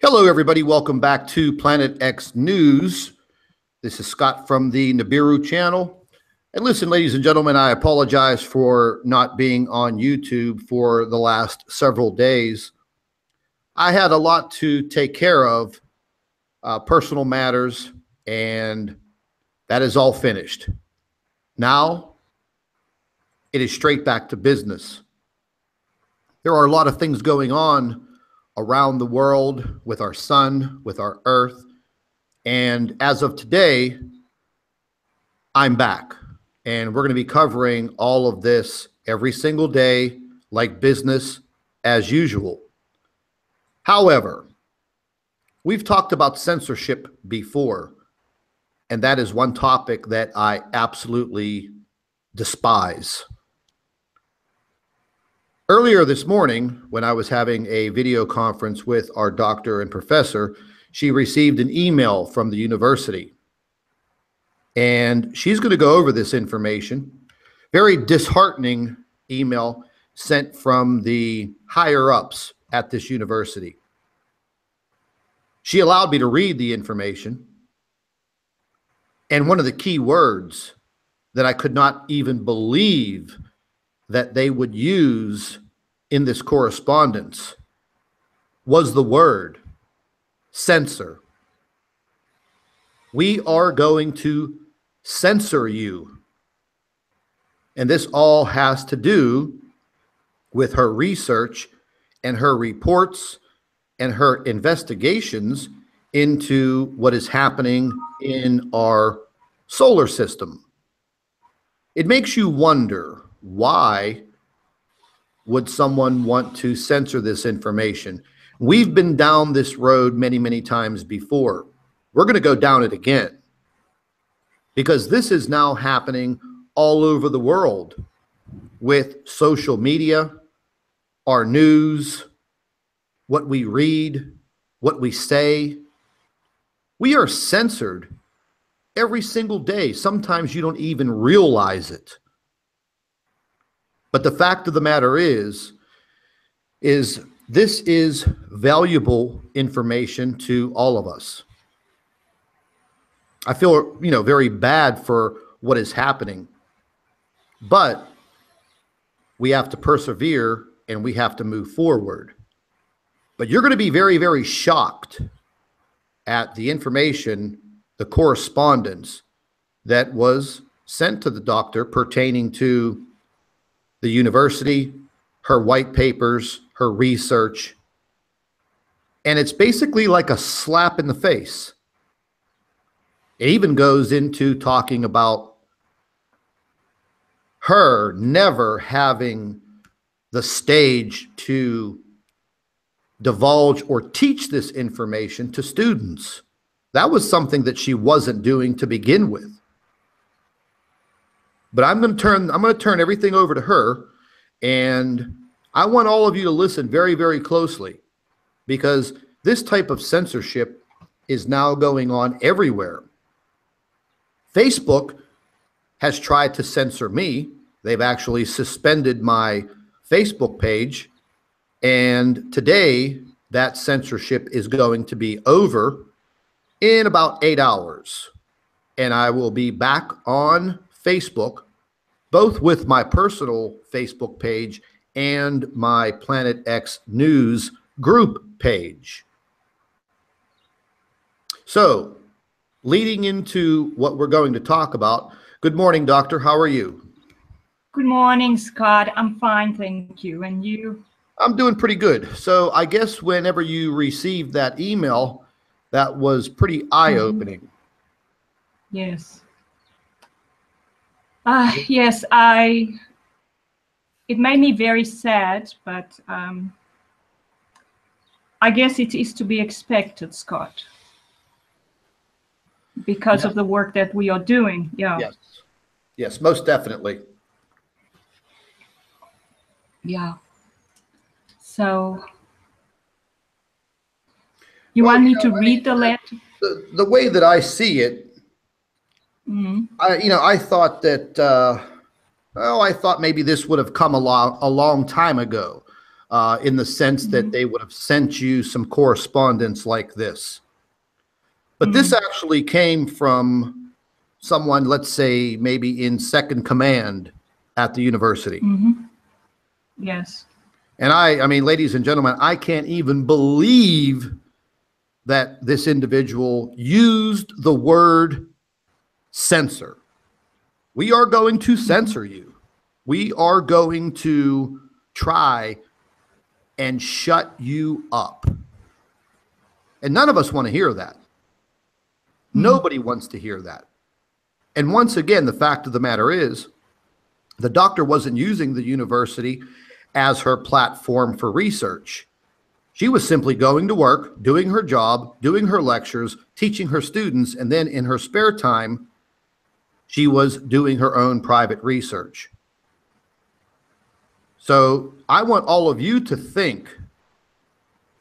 Hello, everybody. Welcome back to Planet X News. This is Scott from the Nibiru channel. And listen, ladies and gentlemen, I apologize for not being on YouTube for the last several days. I had a lot to take care of, personal matters, and that is all finished. Now, it is straight back to business. There are a lot of things going on around the world with our sun, with our earth. And as of today, I'm back. And we're going to be covering all of this every single day, like business as usual. However, we've talked about censorship before, and that is one topic that I absolutely despise. Earlier this morning, when I was having a video conference with our doctor and professor, she received an email from the university. And she's going to go over this information. Very disheartening email sent from the higher ups at this university. She allowed me to read the information. And one of the key words that I could not even believe that they would use in this correspondence was the word censor. We are going to censor you. And this all has to do with her research and her reports and her investigations into what is happening in our solar system. It makes you wonder, why would someone want to censor this information? We've been down this road many, many times before. We're going to go down it again, because this is now happening all over the world with social media, our news, what we read, what we say. We are censored every single day. Sometimes you don't even realize it. But the fact of the matter is this is valuable information to all of us. I feel, very bad for what is happening, but we have to persevere and we have to move forward. But you're going to be very, very shocked at the information, the correspondence that was sent to the doctor pertaining to the university, her white papers, her research. And it's basically like a slap in the face. It even goes into talking about her never having the stage to divulge or teach this information to students. That was something that she wasn't doing to begin with. But I'm going to turn everything over to her, and I want all of you to listen very, very closely, because this type of censorship is now going on everywhere. Facebook has tried to censor me. They've actually suspended my Facebook page, and today that censorship is going to be over in about 8 hours, and I will be back on Facebook, both with my personal Facebook page and my Planet X News group page. So, leading into what we're going to talk about, good morning, doctor. How are you? Good morning, Scott. I'm fine, thank you. And you? I'm doing pretty good. So I guess whenever you received that email, that was pretty eye-opening. Yes. Yes, it made me very sad, but I guess it is to be expected, Scott, because of the work that we are doing. Yeah. Yes. Yes, most definitely. Yeah. So you want me to read the letter? The way that I see it, I thought that, I thought maybe this would have come a long time ago. in the sense that they would have sent you some correspondence like this. But this actually came from someone, let's say, maybe in second command at the university. Yes. And I mean, ladies and gentlemen, I can't even believe that this individual used the word censor. We are going to censor you. We are going to try and shut you up. And none of us want to hear that. Nobody wants to hear that. And once again, the fact of the matter is, the doctor wasn't using the university as her platform for research. She was simply going to work, doing her job, doing her lectures, teaching her students, and then in her spare time, she was doing her own private research. So I want all of you to think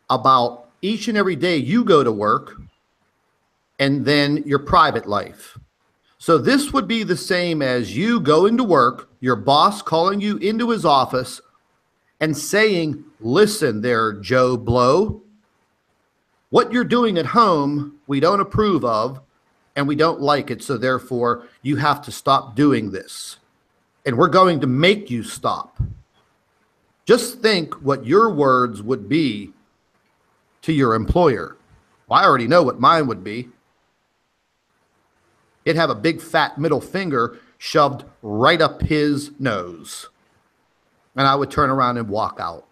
about each and every day you go to work and then your private life. So this would be the same as you going to work, your boss calling you into his office and saying, listen there, Joe Blow, what you're doing at home, we don't approve of and we don't like it. So therefore you have to stop doing this and we're going to make you stop. Just think what your words would be to your employer. Well, I already know what mine would be. It'd have a big fat middle finger shoved right up his nose. And I would turn around and walk out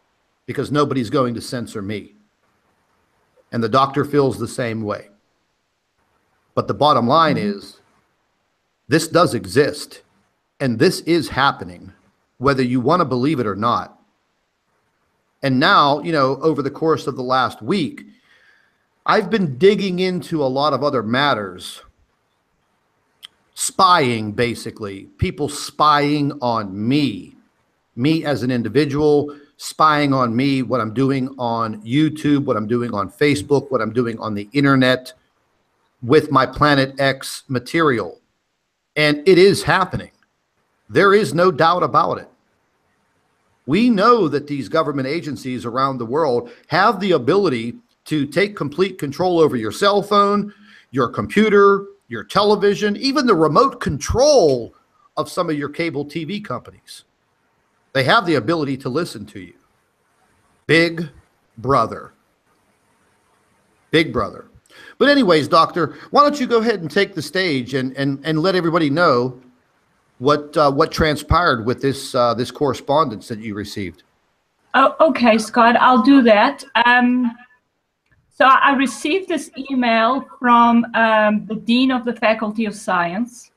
because nobody's going to censor me. And the doctor feels the same way. But the bottom line is, this does exist. And this is happening, whether you want to believe it or not. And now, you know, over the course of the last week, I've been digging into a lot of other matters. Spying, basically. People spying on me as an individual, spying on me, what I'm doing on YouTube, what I'm doing on Facebook, what I'm doing on the internet with my Planet X material. And it is happening. There is no doubt about it. We know that these government agencies around the world have the ability to take complete control over your cell phone, your computer, your television, even the remote control of some of your cable TV companies. They have the ability to listen to you. Big brother. Big brother. But anyways, doctor, why don't you go ahead and take the stage and let everybody know what transpired with this this correspondence that you received. Oh, okay, Scott, I'll do that. So I received this email from the Dean of the Faculty of Science,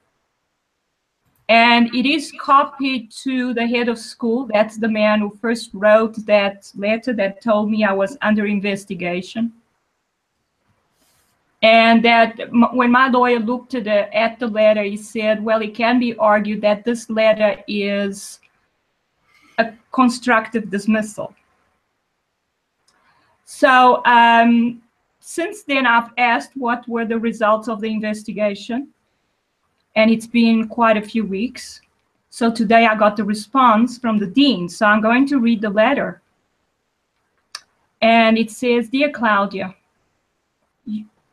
and it is copied to the head of school. That's the man who first wrote that letter that told me I was under investigation. And that when my lawyer looked at the letter, he said, well, it can be argued that this letter is a constructive dismissal. So since then, I've asked what were the results of the investigation. And it's been quite a few weeks. So today I got the response from the dean. So I'm going to read the letter. And it says, Dear Claudia,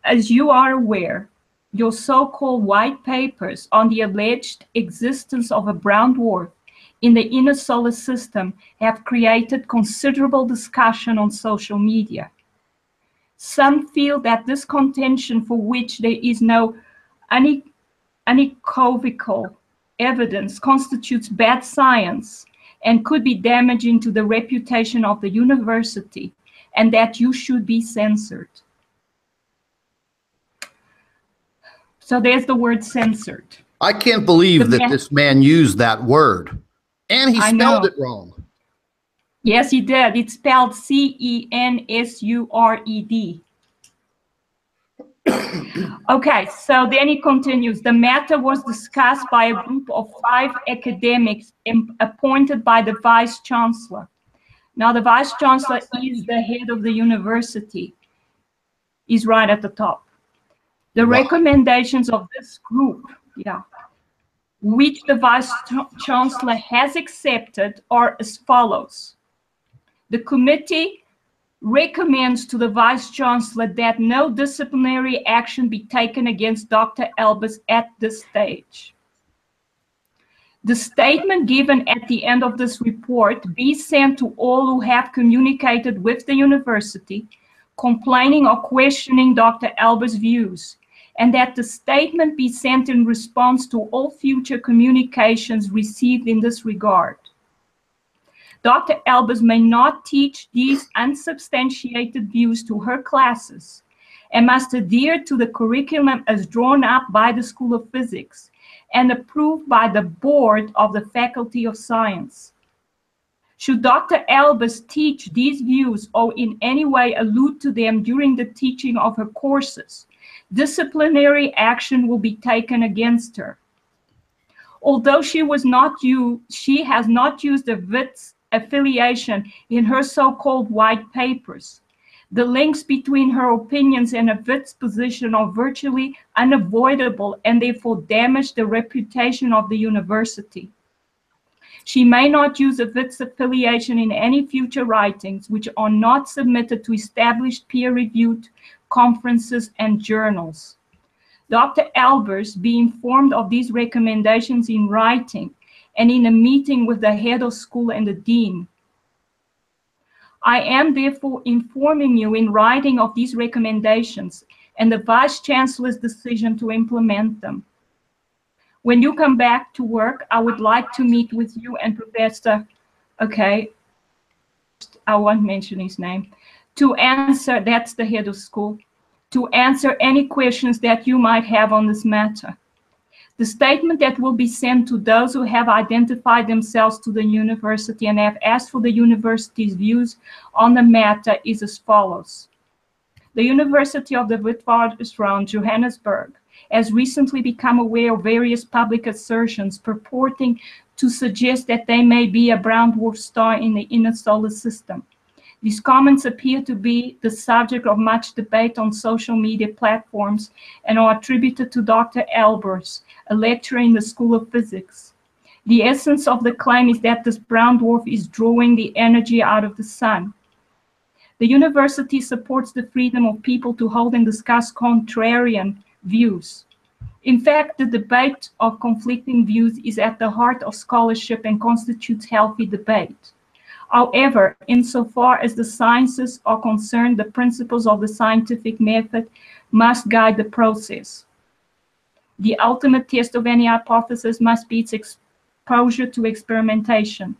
as you are aware, your so-called white papers on the alleged existence of a brown dwarf in the inner solar system have created considerable discussion on social media. Some feel that this contention, for which there is no unequivocal evidence, constitutes bad science and could be damaging to the reputation of the university, and that you should be censored. So there's the word censored. I can't believe that this man used that word. And he spelled it wrong. Yes, he did. It's spelled Censured. Okay, so then he continues. The matter was discussed by a group of 5 academics appointed by the Vice Chancellor. Now, the Vice Chancellor is the head of the university. He's right at the top. The recommendations of this group, which the Vice Chancellor has accepted, are as follows. The committee recommends to the Vice Chancellor that no disciplinary action be taken against Dr. Albers at this stage. The statement given at the end of this report be sent to all who have communicated with the university, complaining or questioning Dr. Albers' views, and that the statement be sent in response to all future communications received in this regard. Dr. Albers may not teach these unsubstantiated views to her classes and must adhere to the curriculum as drawn up by the School of Physics and approved by the Board of the Faculty of Science. Should Dr. Albers teach these views or in any way allude to them during the teaching of her courses, disciplinary action will be taken against her. Although she has not used a WITS affiliation in her so-called white papers, the links between her opinions and a WITS position are virtually unavoidable and therefore damage the reputation of the university. She may not use a WITS affiliation in any future writings which are not submitted to established peer-reviewed conferences and journals. Dr. Albers be informed of these recommendations in writing and in a meeting with the head of school and the dean. I am therefore informing you in writing of these recommendations and the Vice Chancellor's decision to implement them. When you come back to work, I would like to meet with you and Professor, okay, I won't mention his name, to answer, that's the head of school, to answer any questions that you might have on this matter. The statement that will be sent to those who have identified themselves to the university and have asked for the university's views on the matter is as follows. The University of the Witwatersrand, Johannesburg, has recently become aware of various public assertions purporting to suggest that there may be a brown dwarf star in the inner solar system. These comments appear to be the subject of much debate on social media platforms and are attributed to Dr. Albers, a lecturer in the School of Physics. The essence of the claim is that this brown dwarf is drawing the energy out of the sun. The university supports the freedom of people to hold and discuss contrarian views. In fact, the debate of conflicting views is at the heart of scholarship and constitutes healthy debate. However, insofar as the sciences are concerned, the principles of the scientific method must guide the process. The ultimate test of any hypothesis must be its exposure to experimentation.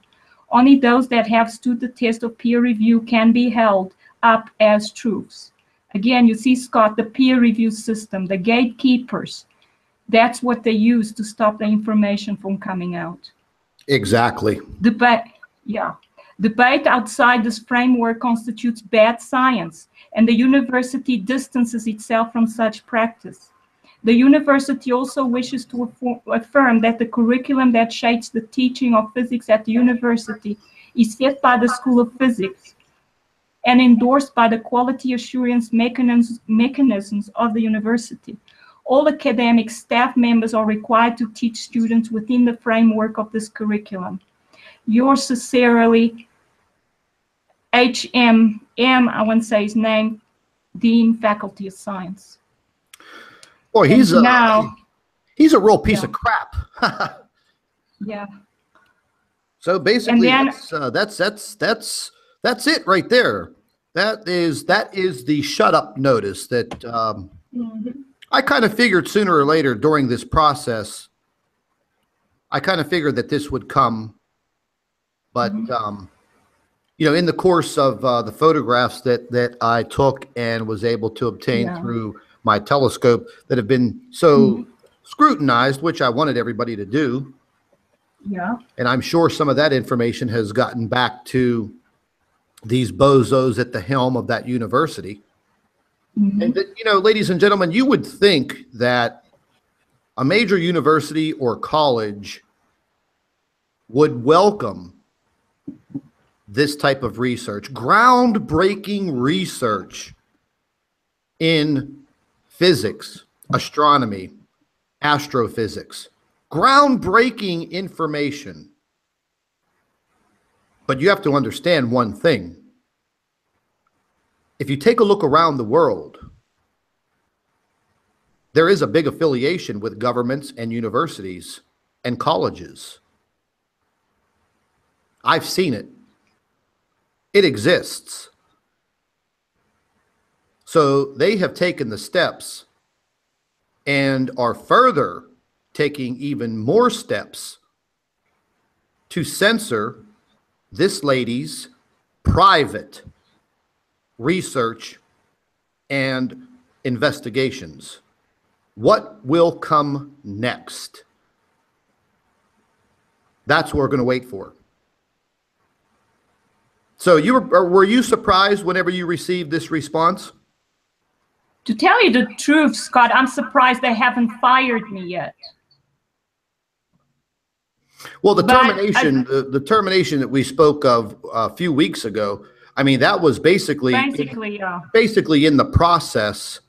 Only those that have stood the test of peer review can be held up as truths. Again, you see, Scott, the peer review system, the gatekeepers, that's what they use to stop the information from coming out. Exactly. Debate outside this framework constitutes bad science, and the university distances itself from such practice. The university also wishes to affirm that the curriculum that shapes the teaching of physics at the university is set by the School of Physics and endorsed by the quality assurance mechanisms of the university. All academic staff members are required to teach students within the framework of this curriculum. Yours sincerely, HMM, I won't say his name, Dean, Faculty of Science. Boy, he's a real piece of crap. Yeah. So basically, then, that's it right there. That is the shut up notice that I kind of figured sooner or later during this process. I kind of figured that this would come, but you know, in the course of the photographs that I took and was able to obtain through my telescope that have been so scrutinized, which I wanted everybody to do. Yeah. And I'm sure some of that information has gotten back to these bozos at the helm of that university. And that, you know, ladies and gentlemen, you would think that a major university or college would welcome this type of research, groundbreaking research in physics, astronomy, astrophysics, groundbreaking information. But you have to understand one thing. If you take a look around the world, there is a big affiliation with governments and universities and colleges. I've seen it. It exists. So they have taken the steps and are further taking even more steps to censor this lady's private research and investigations. What will come next? That's what we're going to wait for. So were you surprised whenever you received this response? To tell you the truth, Scott, I'm surprised they haven't fired me yet. Well, the termination that we spoke of a few weeks ago, I mean, that was basically in the process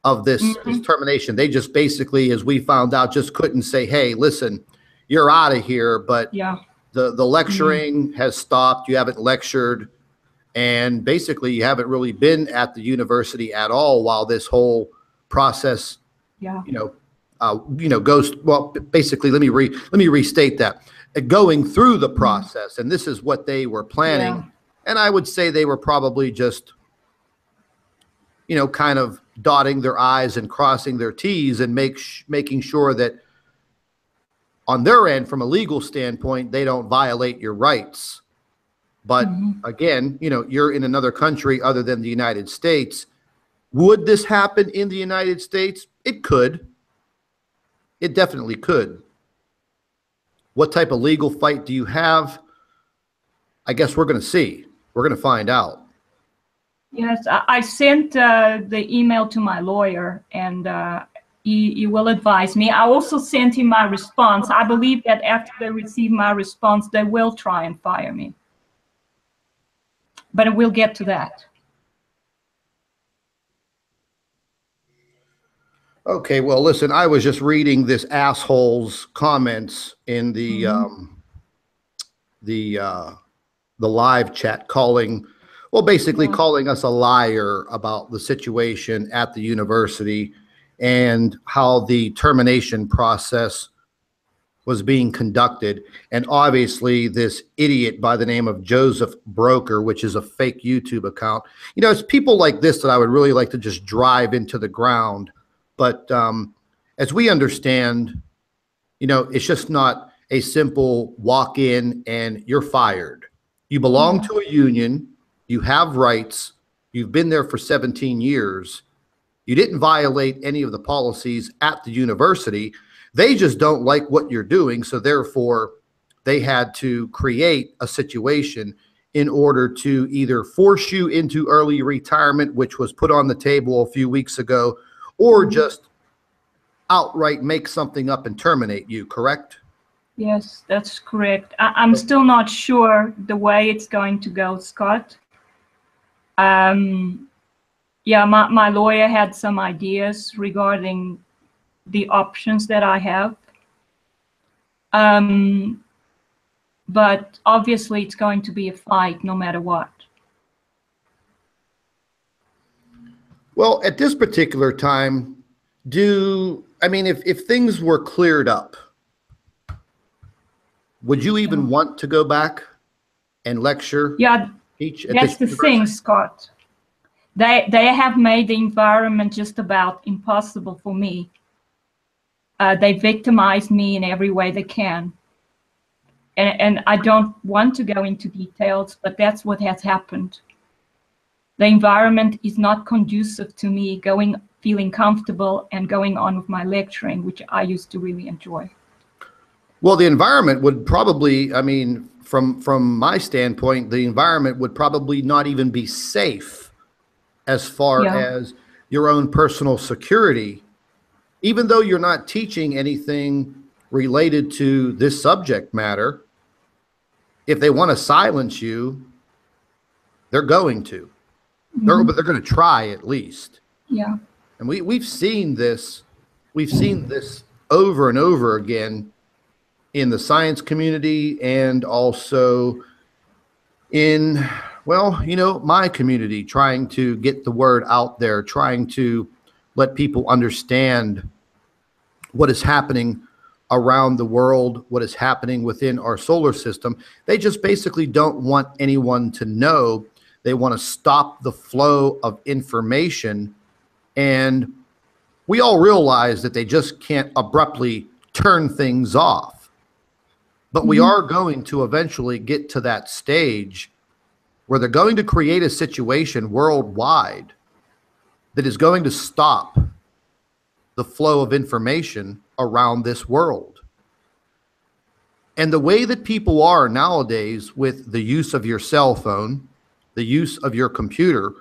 of this termination. They just basically, as we found out, just couldn't say, hey, listen, you're out of here. But the lecturing has stopped. You haven't lectured. And basically, you haven't really been at the university at all while this whole process, goes. Well, basically, let me restate that. Going through the process, and this is what they were planning. And I would say they were probably just, kind of dotting their I's and crossing their T's and making sure that on their end, from a legal standpoint, they don't violate your rights. But again, you're in another country other than the United States. Would this happen in the United States? It could. It definitely could. What type of legal fight do you have? I guess we're going to see. We're going to find out. Yes, I sent the email to my lawyer, and he will advise me. I also sent him my response. I believe that after they receive my response, they will try and fire me. But we'll get to that. Okay, well, listen, I was just reading this asshole's comments in the live chat, calling us a liar about the situation at the university and how the termination process was being conducted. And obviously this idiot by the name of Joseph Broker, which is a fake YouTube account. It's people like this that I would really like to just drive into the ground. But as we understand, it's just not a simple walk in and you're fired. You belong to a union. You have rights. You've been there for 17 years. You didn't violate any of the policies at the university. They just don't like what you're doing. So therefore, they had to create a situation in order to either force you into early retirement, which was put on the table a few weeks ago, or just outright make something up and terminate you, correct? Yes, that's correct. I'm still not sure the way it's going to go, Scott. My lawyer had some ideas regarding the options that I have. But obviously it's going to be a fight no matter what. Well, at this particular time, if things were cleared up, would you even want to go back and lecture? Yeah, that's the thing, Scott. They have made the environment just about impossible for me. They victimize me in every way they can. And I don't want to go into details, but that's what has happened. The environment is not conducive to me feeling comfortable and going on with my lecturing, which I used to really enjoy. Well, the environment would probably, from my standpoint, the environment would probably not even be safe as far as your own personal security. Even though you're not teaching anything related to this subject matter, if they want to silence you, they're going to. But they're going to try at least. Yeah. And we've seen this. We've seen this over and over again in the science community and also in, well, my community, trying to get the word out there, trying to let people understand what is happening around the world, what is happening within our solar system. They just basically don't want anyone to know. They want to stop the flow of information. And we all realize that they just can't abruptly turn things off. But we are going to eventually get to that stage where they're going to create a situation worldwide that is going to stop the flow of information around this world. And the way that people are nowadays with the use of your cell phone, the use of your computer,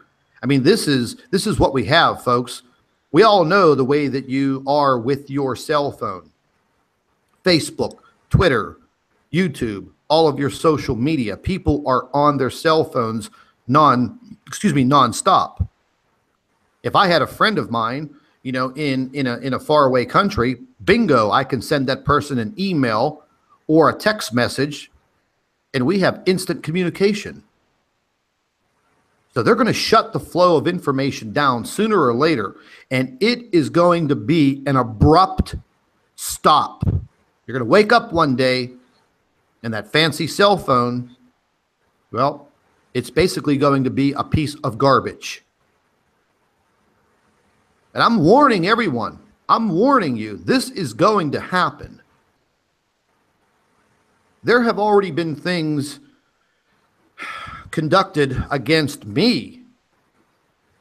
I mean, this is what we have, folks. We all know the way that you are with your cell phone. Facebook, Twitter, YouTube, all of your social media. People are on their cell phones nonstop. If I had a friend of mine, in a faraway country, bingo, I can send that person an email or a text message, and we have instant communication. So they're going to shut the flow of information down sooner or later, and it is going to be an abrupt stop. You're going to wake up one day, and that fancy cell phone, well, it's basically going to be a piece of garbage. And I'm warning everyone, I'm warning you, this is going to happen. There have already been things conducted against me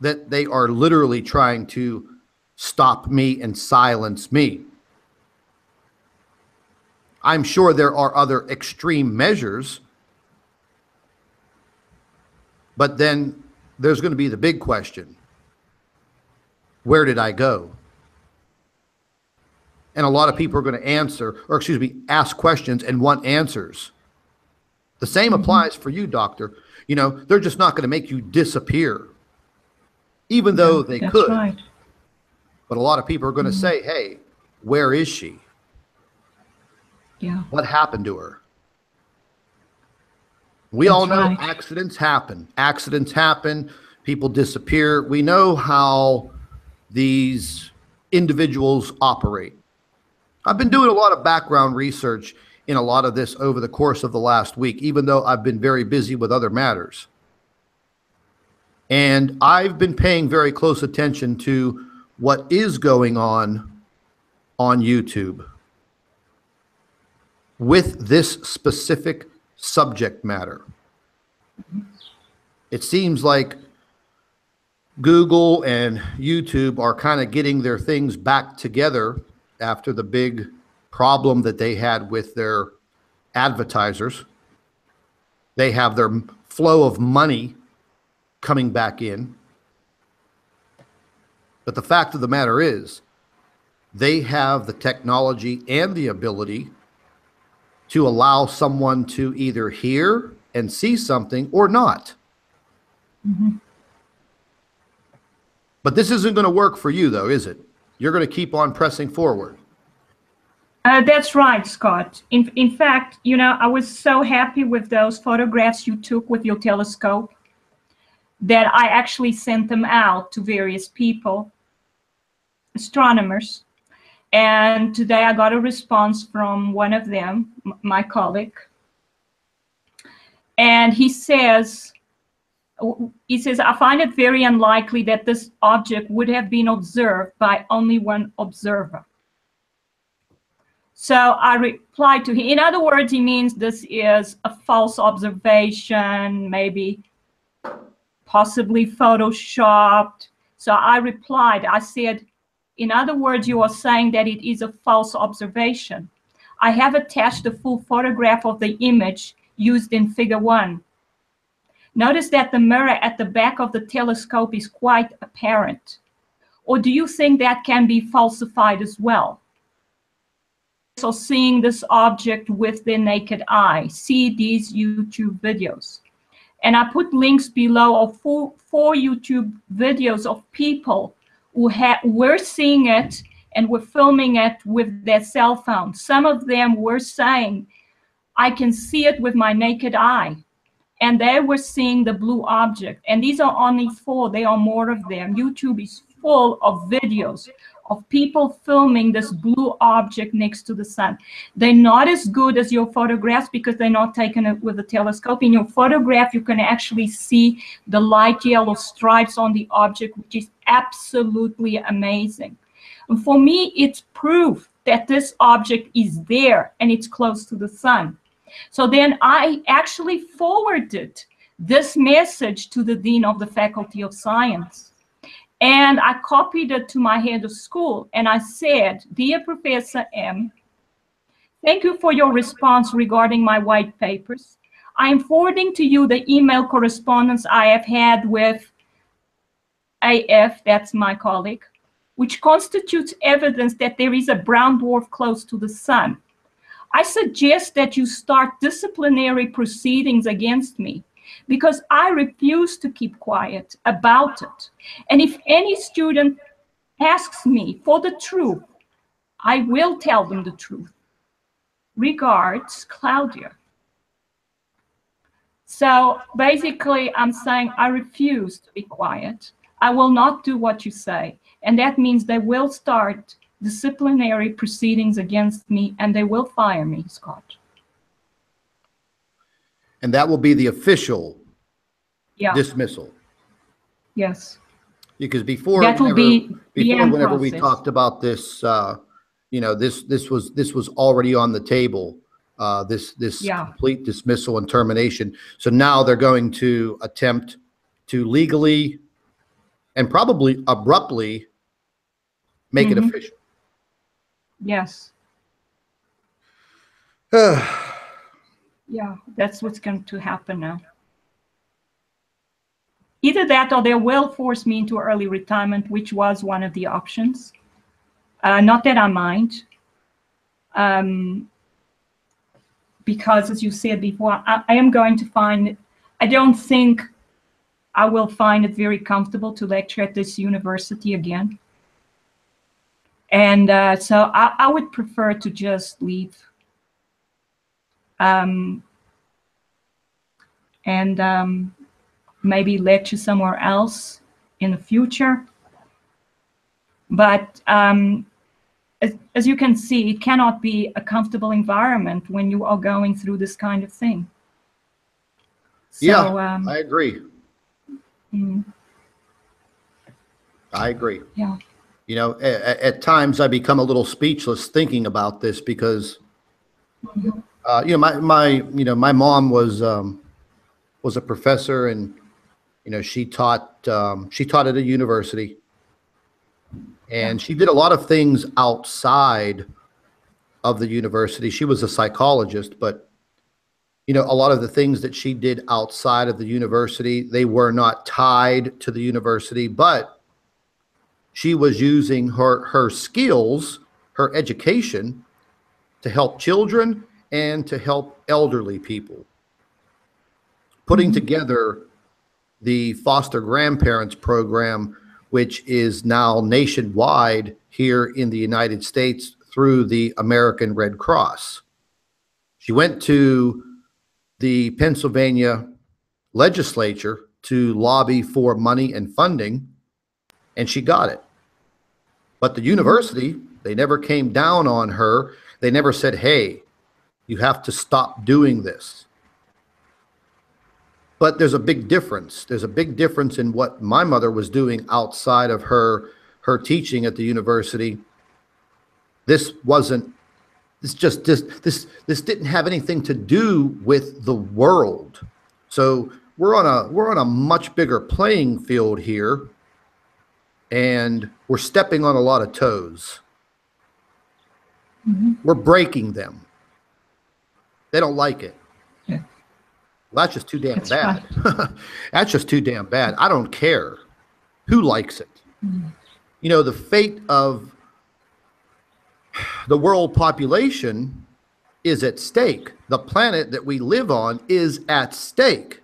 that they are literally trying to stop me and silence me. I'm sure there are other extreme measures, but then there's going to be the big question. Where did I go? And a lot of people are going to ask questions and want answers. The same applies for you, doctor. They're just not going to make you disappear, even though they could. Right. But a lot of people are going to say, hey, where is she? Yeah. What happened to her? We all know accidents happen. Accidents happen. People disappear. We know how these individuals operate. I've been doing a lot of background research in a lot of this over the course of the last week, even though I've been very busy with other matters. And I've been paying very close attention to what is going on YouTube with this specific subject matter. It seems like Google and YouTube are kind of getting their things back together after the big problem that they had with their advertisers. They have their flow of money coming back in. But the fact of the matter is, they have the technology and the ability to allow someone to either hear and see something or not. But this isn't going to work for you, though, is it? You're going to keep on pressing forward. That's right, Scott. In fact, I was so happy with those photographs you took with your telescope that I actually sent them out to various people, astronomers. And today I got a response from one of them, my colleague. And he says, I find it very unlikely that this object would have been observed by only one observer. So I replied to him. In other words, he means this is a false observation, maybe possibly photoshopped. So I replied, I said, in other words, you are saying that it is a false observation. I have attached a full photograph of the image used in Figure 1. Notice that the mirror at the back of the telescope is quite apparent. Or do you think that can be falsified as well? So seeing this object with the naked eye, see these YouTube videos. And I put links below of four YouTube videos of people who were seeing it and were filming it with their cell phone. Some of them were saying, I can see it with my naked eye. and they were seeing the blue object. And these are only 4. There are more of them. YouTube is full of videos of people filming this blue object next to the sun. They're not as good as your photographs because they're not taken with a telescope. In your photograph, you can actually see the light yellow stripes on the object, which is absolutely amazing. And for me, it's proof that this object is there and it's close to the sun. So then I actually forwarded this message to the Dean of the Faculty of Science. And I copied it to my head of school. And I said, "Dear Professor M, thank you for your response regarding my white papers. I am forwarding to you the email correspondence I have had with AF, that's my colleague, which constitutes evidence that there is a brown dwarf close to the sun. I suggest that you start disciplinary proceedings against me because I refuse to keep quiet about it. And if any student asks me for the truth, I will tell them the truth. Regards, Claudia." So basically, I'm saying I refuse to be quiet. I will not do what you say. And that means they will start disciplinary proceedings against me and they will fire me, Scott. And that will be the official dismissal. Yes. Because before, that will whenever we talked about this, you know, this was already on the table. This complete dismissal and termination. So now they're going to attempt to legally and probably abruptly make it official. Yes. Yeah, that's what's going to happen now. Either that or they will force me into early retirement, which was one of the options. Not that I mind. Because as you said before, I am going to find, I don't think I will find it very comfortable to lecture at this university again. And so I would prefer to just leave. Maybe lecture somewhere else in the future. But as you can see, it cannot be a comfortable environment when you are going through this kind of thing. So, yeah, I agree. I agree. Yeah. You know, at times I become a little speechless thinking about this because, you know, my mom was a professor, and you know, she taught at a university, and she did a lot of things outside of the university. She was a psychologist, but you know, a lot of the things that she did outside of the university, they were not tied to the university, but she was using her skills, her education, to help children and to help elderly people. Putting together the foster grandparents program, which is now nationwide here in the United States through the American Red Cross. She went to the Pennsylvania legislature to lobby for money and funding, and she got it. But the university, they never came down on her. They never said, "Hey, you have to stop doing this." But there's a big difference. There's a big difference in what my mother was doing outside of her teaching at the university. This didn't have anything to do with the world. So we're on a much bigger playing field here, and we're stepping on a lot of toes. We're breaking them. They don't like it. Yeah. Well, that's just too damn bad. Right. That's just too damn bad. I don't care who likes it. You know, the fate of the world population is at stake. The planet that we live on is at stake.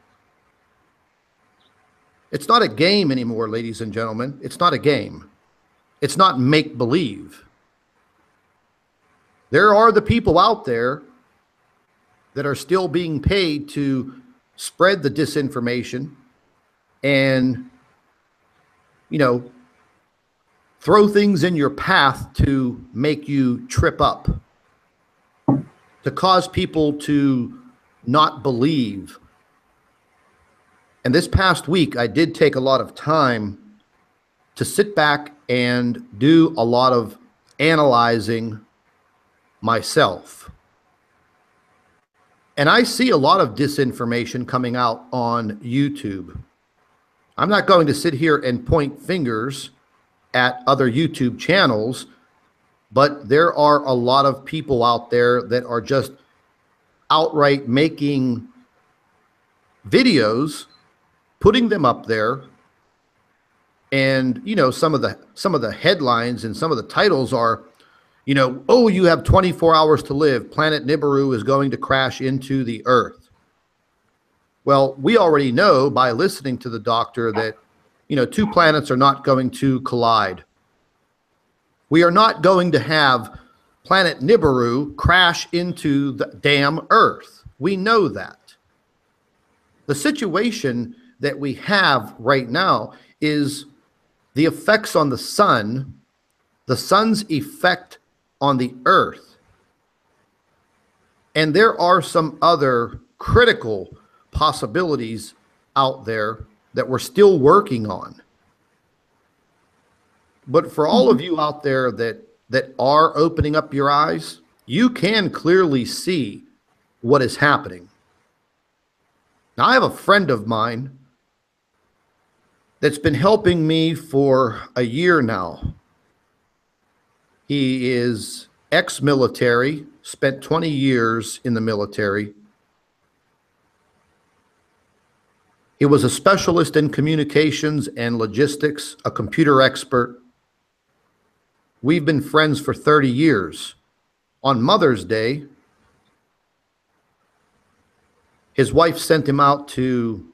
It's not a game anymore, ladies and gentlemen. It's not a game. It's not make-believe. There are the people out there that are still being paid to spread the disinformation and, throw things in your path to make you trip up, to cause people to not believe. And this past week, I did take a lot of time to sit back and do a lot of analyzing myself. And I see a lot of disinformation coming out on YouTube. I'm not going to sit here and point fingers at other YouTube channels, but there are a lot of people out there that are just outright making videos, putting them up there, and some of the headlines and some of the titles are, oh, you have 24 hours to live. Planet Nibiru is going to crash into the Earth. Well, we already know by listening to the doctor that, two planets are not going to collide. We are not going to have planet Nibiru crash into the damn Earth. We know that. The situation that we have right now is the effects on the sun's effect on the Earth. And there are some other critical possibilities out there that we're still working on. But for all of you out there that are opening up your eyes, you can clearly see what is happening. Now, I have a friend of mine that's been helping me for a year now. He is ex-military, spent 20 years in the military. He was a specialist in communications and logistics, a computer expert. We've been friends for 30 years. On Mother's Day, his wife sent him out to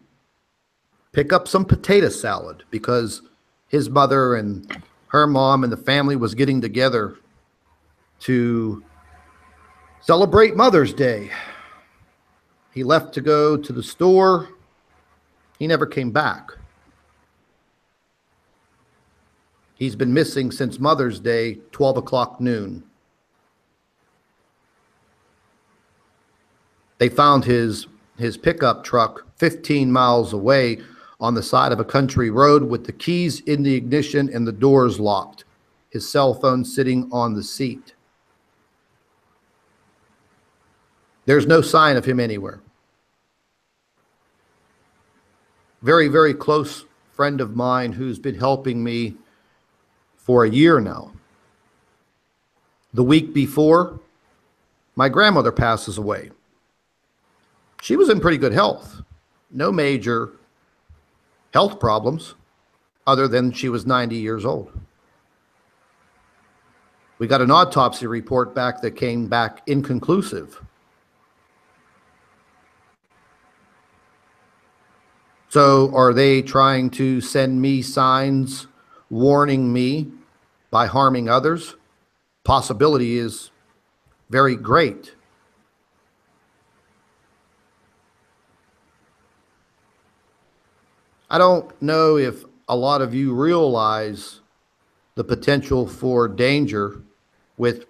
pick up some potato salad because his mother and her mom and the family was getting together to celebrate Mother's Day. He left to go to the store. He never came back. He's been missing since Mother's Day, 12 o'clock noon. They found his pickup truck 15 miles away on the side of a country road with the keys in the ignition and the doors locked. His cell phone sitting on the seat. There's no sign of him anywhere. Very, very close friend of mine who's been helping me for a year now. The week before, my grandmother passes away. She was in pretty good health. No major health problems other than she was 90 years old. We got an autopsy report back that came back inconclusive. So are they trying to send me signs warning me by harming others? Possibility is very great. I don't know if a lot of you realize the potential for danger with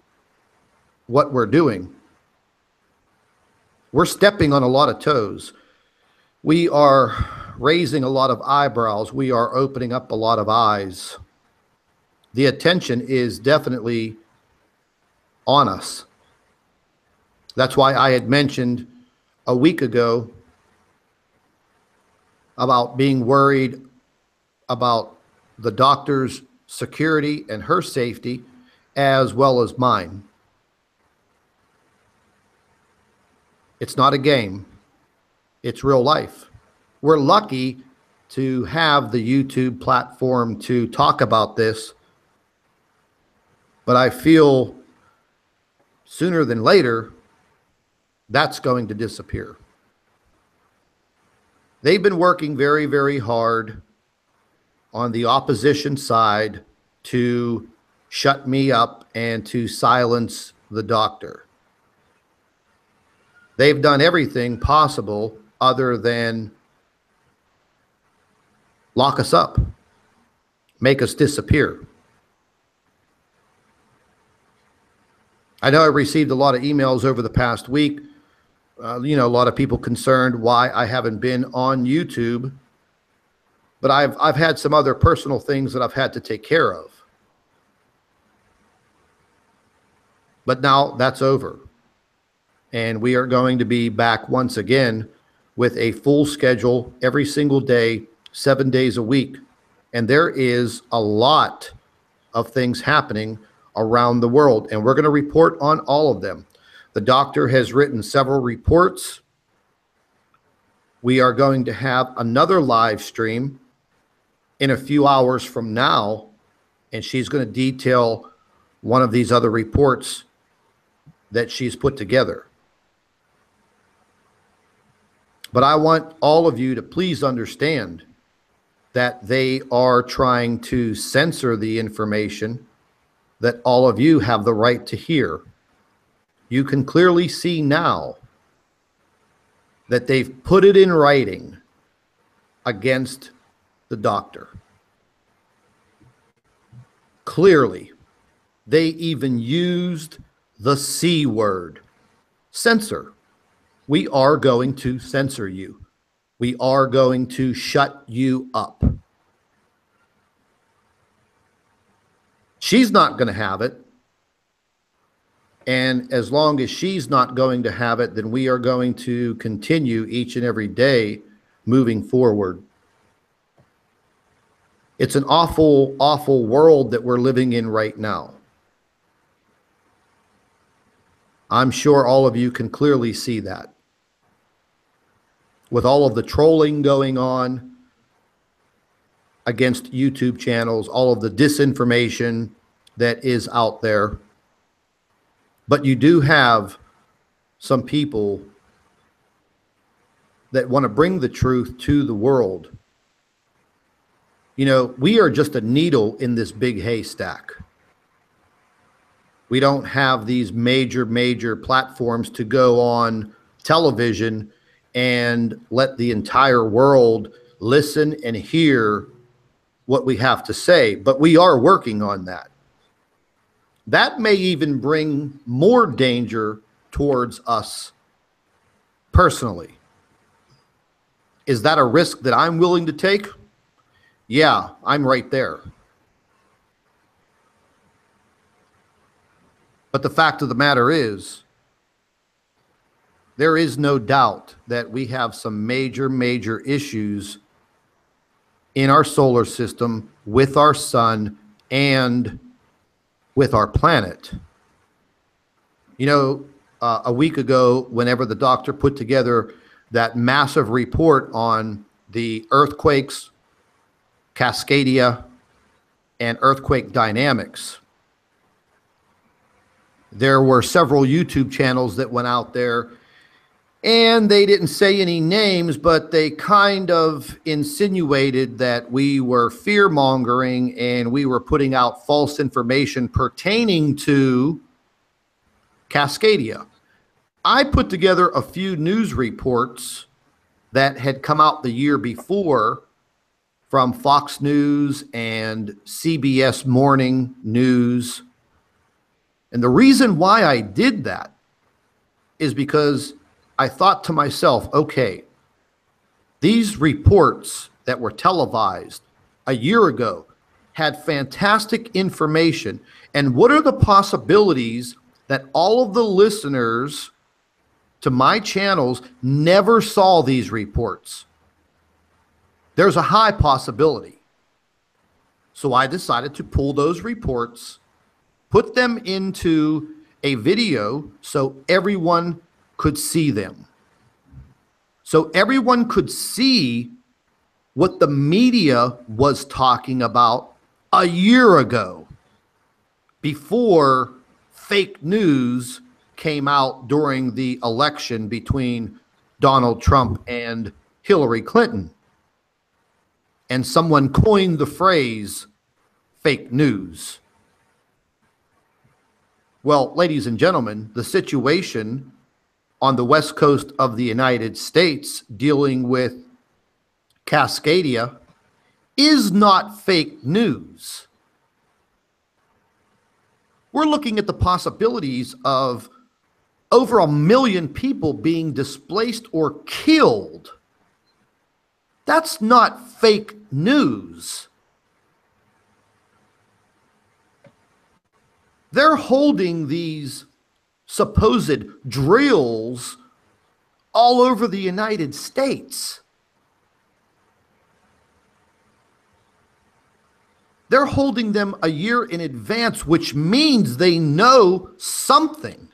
what we're doing. We're stepping on a lot of toes. We are raising a lot of eyebrows. We are opening up a lot of eyes. The attention is definitely on us. That's why I had mentioned a week ago about being worried about the doctor's security and her safety, as well as mine. It's not a game. It's real life. We're lucky to have the YouTube platform to talk about this, but I feel sooner than later, that's going to disappear. They've been working very, very hard on the opposition side to shut me up and to silence the doctor. They've done everything possible other than lock us up, make us disappear. I know I received a lot of emails over the past week. A lot of people concerned why I haven't been on YouTube, but I've had some other personal things that I've had to take care of. But now that's over. And we are going to be back once again with a full schedule every single day, 7 days a week. And there is a lot of things happening around the world, and we're going to report on all of them. The doctor has written several reports. We are going to have another live stream in a few hours from now, and she's going to detail one of these other reports that she's put together. But I want all of you to please understand that they are trying to censor the information that all of you have the right to hear. You can clearly see now that they've put it in writing against the doctor. Clearly, they even used the C word, censor. We are going to censor you. We are going to shut you up. She's not going to have it. And as long as she's not going to have it, then we are going to continue each and every day moving forward. It's an awful, awful world that we're living in right now. I'm sure all of you can clearly see that. With all of the trolling going on against YouTube channels, all of the disinformation that is out there. But you do have some people that want to bring the truth to the world. We are just a needle in this big haystack. We don't have these major platforms to go on television and let the entire world listen and hear what we have to say. But we are working on that. That may even bring more danger towards us personally. Is that a risk that I'm willing to take? Yeah, I'm right there. But the fact of the matter is, there is no doubt that we have some major issues in our solar system with our sun and with our planet. A week ago, whenever the doctor put together that massive report on the earthquakes, Cascadia, and earthquake dynamics, there were several YouTube channels that went out there, and they didn't say any names, but they kind of insinuated that we were fear-mongering and we were putting out false information pertaining to Cascadia. I put together a few news reports that had come out the year before from Fox News and CBS Morning News. And the reason why I did that is because I thought to myself, okay, these reports that were televised a year ago had fantastic information. And what are the possibilities that all of the listeners to my channels never saw these reports? There's a high possibility. So I decided to pull those reports, put them into a video so everyone could see them. So everyone could see what the media was talking about a year ago, before fake news came out during the election between Donald Trump and Hillary Clinton. And someone coined the phrase fake news. Well, ladies and gentlemen, the situation on the west coast of the United States dealing with Cascadia is not fake news. We're looking at the possibilities of over 1 million people being displaced or killed. That's not fake news. They're holding these supposed drills all over the United States. They're holding them a year in advance, which means they know something.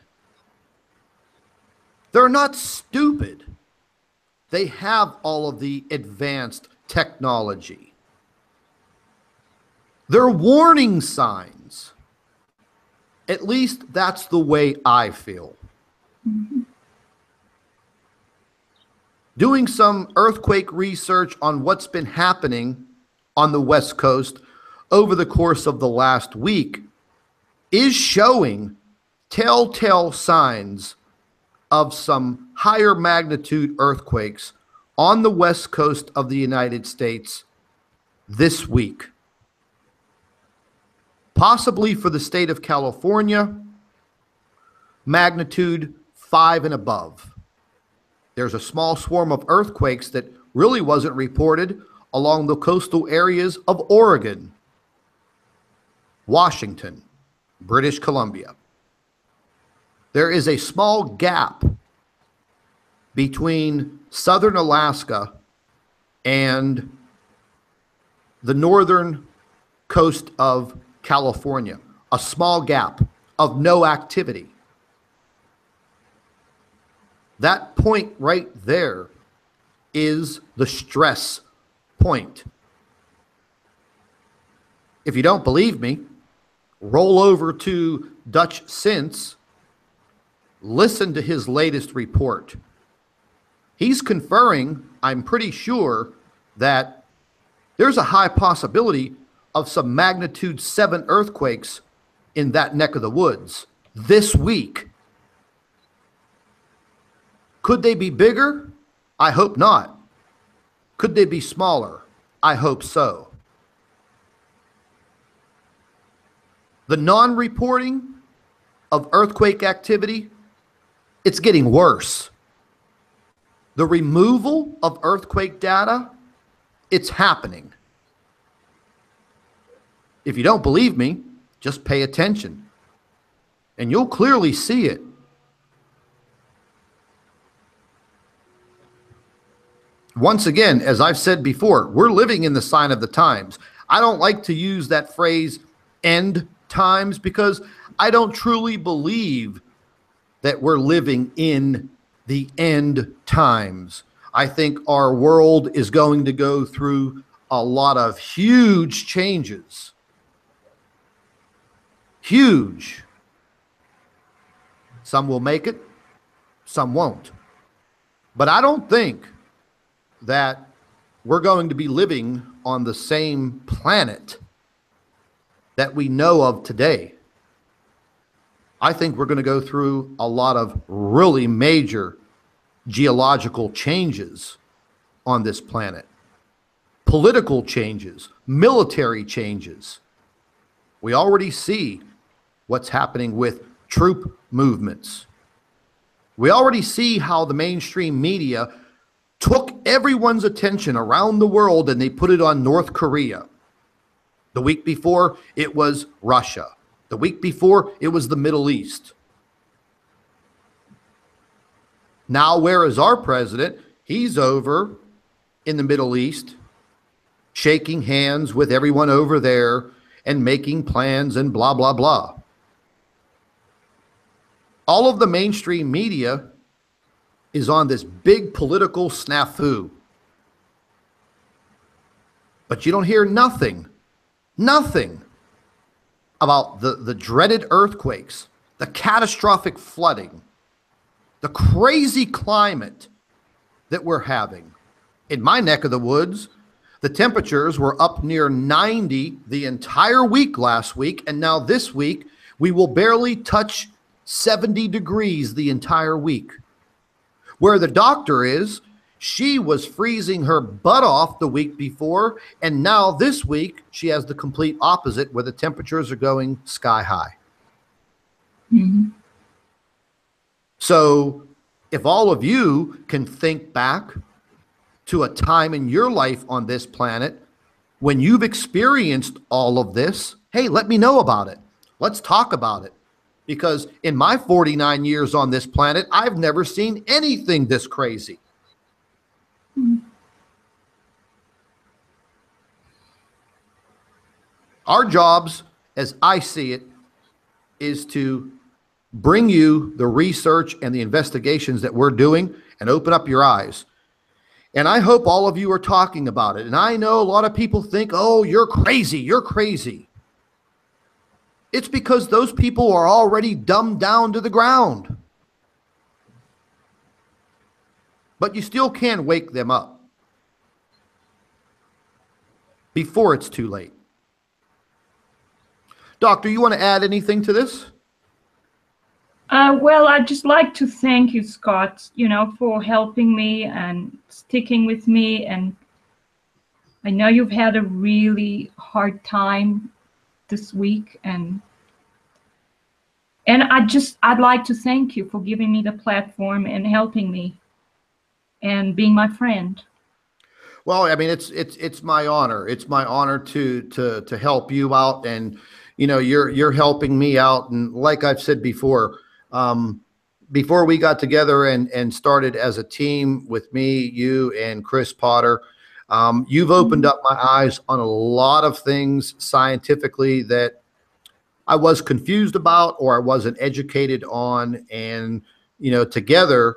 They're not stupid. They have all of the advanced technology. They're warning signs. At least that's the way I feel. Mm-hmm. Doing some earthquake research on what's been happening on the West Coast over the course of the last week is showing telltale signs of some higher magnitude earthquakes on the West Coast of the United States this week. Possibly for the state of California, magnitude 5 and above. There's a small swarm of earthquakes that really wasn't reported along the coastal areas of Oregon, Washington, British Columbia. There is a small gap between southern Alaska and the northern coast of California, a small gap of no activity. That point right there is the stress point. If you don't believe me, roll over to Dutch Sense, listen to his latest report. He's conferring, I'm pretty sure, that there's a high possibility of some magnitude 7 earthquakes in that neck of the woods this week. Could they be bigger? I hope not. Could they be smaller? I hope so. The non-reporting of earthquake activity, it's getting worse. The removal of earthquake data, it's happening. If you don't believe me, just pay attention, and you'll clearly see it. Once again, as I've said before, we're living in the sign of the times. I don't like to use that phrase, end times, because I don't truly believe that we're living in the end times. I think our world is going to go through a lot of huge changes. Huge. Some will make it, some won't. But I don't think that we're going to be living on the same planet that we know of today. I think we're going to go through a lot of really major geological changes on this planet. Political changes, military changes. We already see what's happening with troop movements. We already see how the mainstream media took everyone's attention around the world and they put it on North Korea. The week before, it was Russia. The week before, it was the Middle East. Now, where is our president? He's over in the Middle East, shaking hands with everyone over there and making plans and blah, blah, blah. All of the mainstream media is on this big political snafu. But you don't hear nothing about the dreaded earthquakes, the catastrophic flooding, the crazy climate that we're having. In my neck of the woods, the temperatures were up near 90 the entire week last week, and now this week we will barely touch 70 degrees the entire week. Where the doctor is, she was freezing her butt off the week before, and now this week she has the complete opposite, where the temperatures are going sky high. Mm-hmm. So if all of you can think back to a time in your life on this planet when you've experienced all of this, hey, let me know about it. Let's talk about it. Because in my 49 years on this planet, I've never seen anything this crazy. Our jobs, as I see it, is to bring you the research and the investigations that we're doing and open up your eyes. And I hope all of you are talking about it. And I know a lot of people think, oh, you're crazy, you're crazy. It's because those people are already dumbed down to the ground. But you still can wake them up before it's too late. Doctor, you want to add anything to this? Well, I'd just like to thank you, Scott, for helping me and sticking with me. And I know you've had a really hard time this week. And I'd like to thank you for giving me the platform and helping me and being my friend. Well, I mean, it's my honor. It's my honor to help you out, and you're helping me out. And like I've said before we got together and started as a team with me, you, and Chris Potter, you've opened up my eyes on a lot of things scientifically that I was confused about or I wasn't educated on. And together,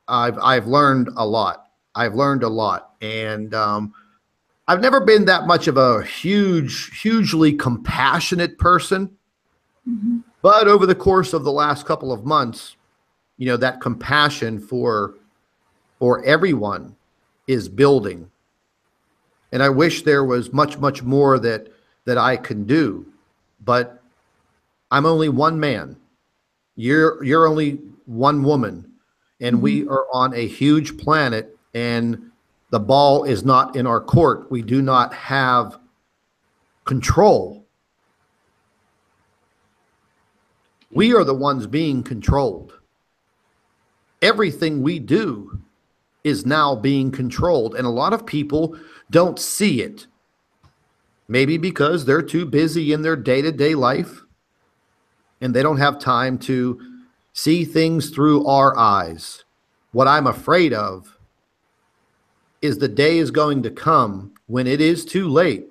I've learned a lot. I've learned a lot, and I've never been that much of a hugely compassionate person. Mm-hmm. But over the course of the last couple of months, that compassion for everyone is building. And I wish there was much more that I can do, but I'm only one man. You're only one woman, and we are on a huge planet, and the ball is not in our court. We do not have control. We are the ones being controlled. Everything we do is now being controlled, and a lot of people don't see it. Maybe because they're too busy in their day-to-day life, and they don't have time to see things through our eyes. What I'm afraid of is the day is going to come when it is too late,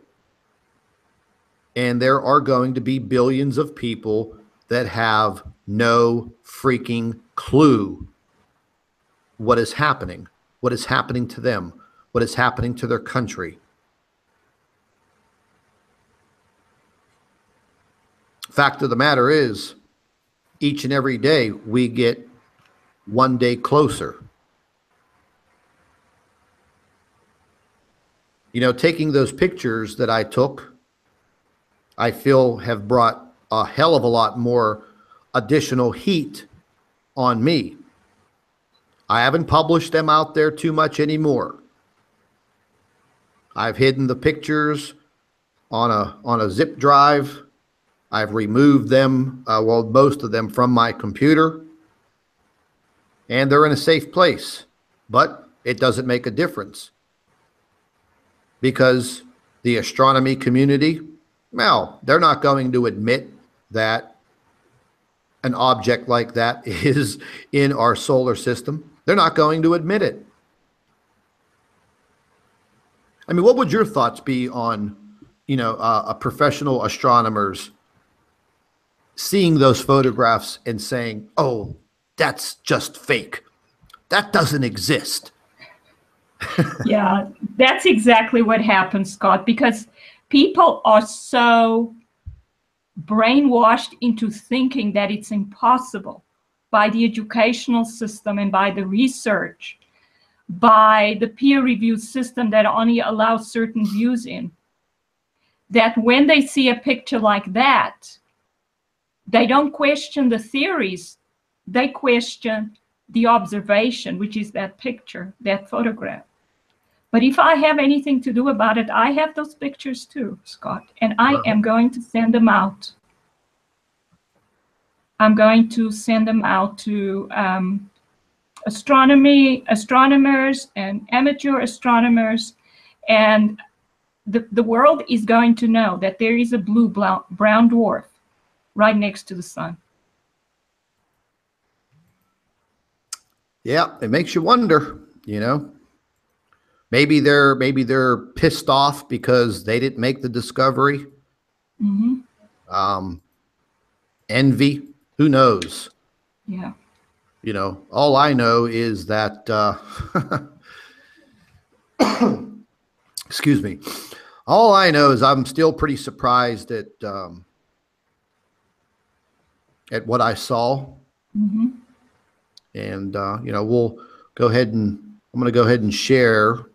and there are going to be billions of people that have no freaking clue what is happening to them, what is happening to their country. Fact of the matter is, each and every day we get one day closer. Taking those pictures that I took, I feel have brought a hell of a lot more additional heat on me. I haven't published them out there too much anymore. I've hidden the pictures on a zip drive. I've removed them, most of them, from my computer, and they're in a safe place. But it doesn't make a difference, because the astronomy community, well, they're not going to admit that an object like that is in our solar system. They're not going to admit it. I mean, what would your thoughts be on, a professional astronomers seeing those photographs and saying, oh, that's just fake. That doesn't exist. Yeah, that's exactly what happens, Scott, because people are so brainwashed into thinking that it's impossible by the educational system and by the research, by the peer-reviewed system that only allows certain views in, that when they see a picture like that, they don't question the theories, they question the observation, which is that picture, that photograph. But if I have anything to do about it, I have those pictures too, Scott, and I am going to send them out. I'm going to send them out to astronomers and amateur astronomers, and the world is going to know that there is a blue brown dwarf right next to the sun. Yeah, it makes you wonder, you know. Maybe they're pissed off because they didn't make the discovery. Mm-hmm. Envy, who knows? Yeah. You know, all I know is that excuse me. All I know is I'm still pretty surprised at what I saw. Mm-hmm. And you know, we'll go ahead and I'm going to go ahead and share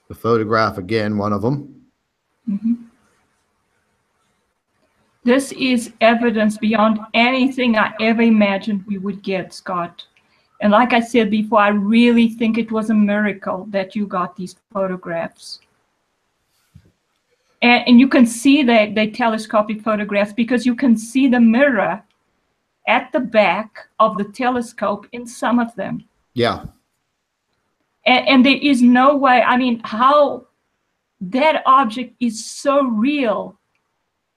the photograph again, one of them. Mm-hmm. This is evidence beyond anything I ever imagined we would get, Scott. And like I said before, I really think it was a miracle that you got these photographs. And you can see that they telescopic photographs because you can see the mirror at the back of the telescope in some of them. Yeah. And there is no way, I mean, how that object is so real.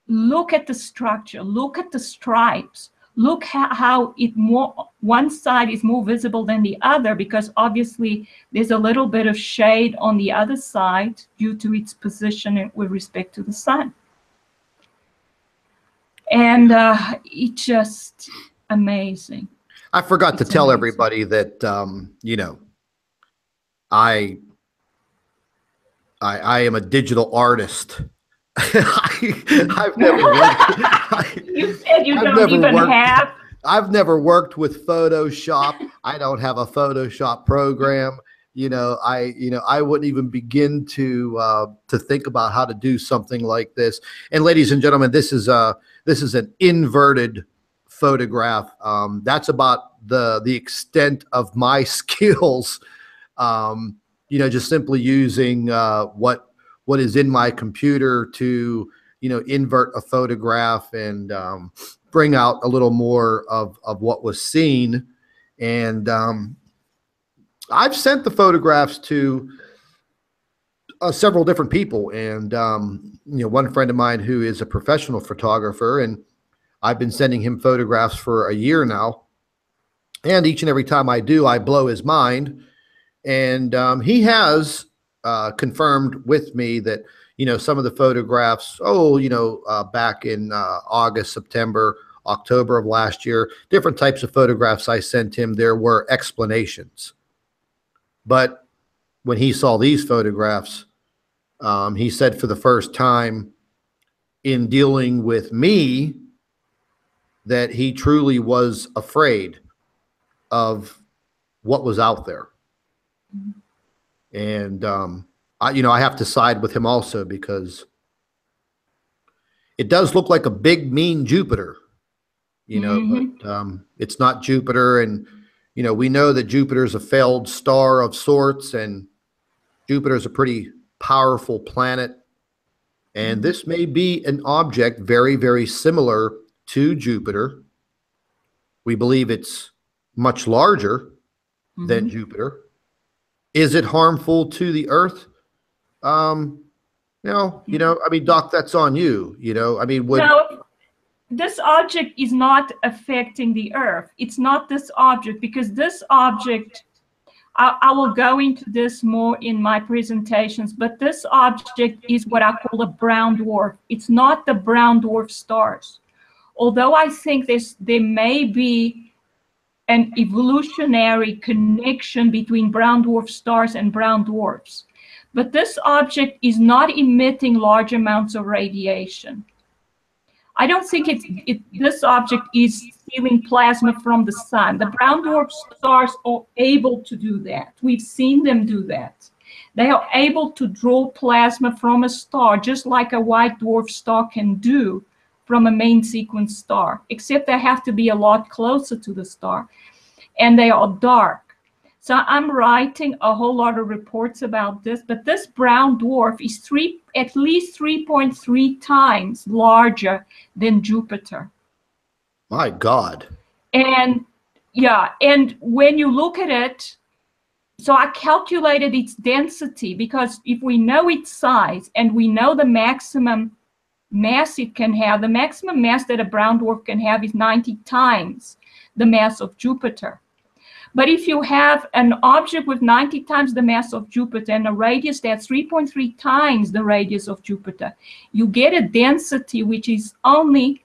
Look at the structure, look at the stripes, look how one side is more visible than the other, because obviously there's a little bit of shade on the other side due to its position with respect to the sun. And it's just amazing. I forgot to tell everybody that, you know, I am a digital artist. I've never worked. You said you don't even have. I've never worked with Photoshop. I don't have a Photoshop program. You know, I wouldn't even begin to think about how to do something like this. And ladies and gentlemen, this is an inverted photograph. That's about the extent of my skills. You know, just simply using what is in my computer to, you know, invert a photograph and bring out a little more of what was seen. And I've sent the photographs to several different people. And, you know, one friend of mine who is a professional photographer, and I've been sending him photographs for a year now. And each and every time I do, I blow his mind. And he has confirmed with me that, you know, some of the photographs, you know, back in August, September, October of last year, different types of photographs I sent him, there were explanations. But when he saw these photographs, he said for the first time in dealing with me that he truly was afraid of what was out there. And, you know, I have to side with him also, because it does look like a big, mean Jupiter, you know, but it's not Jupiter. And, you know, we know that Jupiter is a failed star of sorts, and Jupiter is a pretty powerful planet. And this may be an object very, very similar to Jupiter. We believe it's much larger than Jupiter. Is it harmful to the Earth? No, you know, I mean, Doc, that's on you. You know, I mean, no, this object is not affecting the Earth. It's not this object, because this object, I will go into this more in my presentations, but this object is what I call a brown dwarf. It's not the brown dwarf stars. Although I think there may be an evolutionary connection between brown dwarf stars and brown dwarfs. But this object is not emitting large amounts of radiation. I don't think this object is stealing plasma from the sun. The brown dwarf stars are able to do that. We've seen them do that. They are able to draw plasma from a star, just like a white dwarf star can do from a main sequence star, except they have to be a lot closer to the star, and they are dark. So I'm writing a whole lot of reports about this, but this brown dwarf is at least 3.3 times larger than Jupiter. My God. And yeah, and when you look at it, so I calculated its density, because if we know its size and we know the maximum mass it can have, the maximum mass that a brown dwarf can have is 90 times the mass of Jupiter. But if you have an object with 90 times the mass of Jupiter and a radius that's 3.3 times the radius of Jupiter, you get a density which is only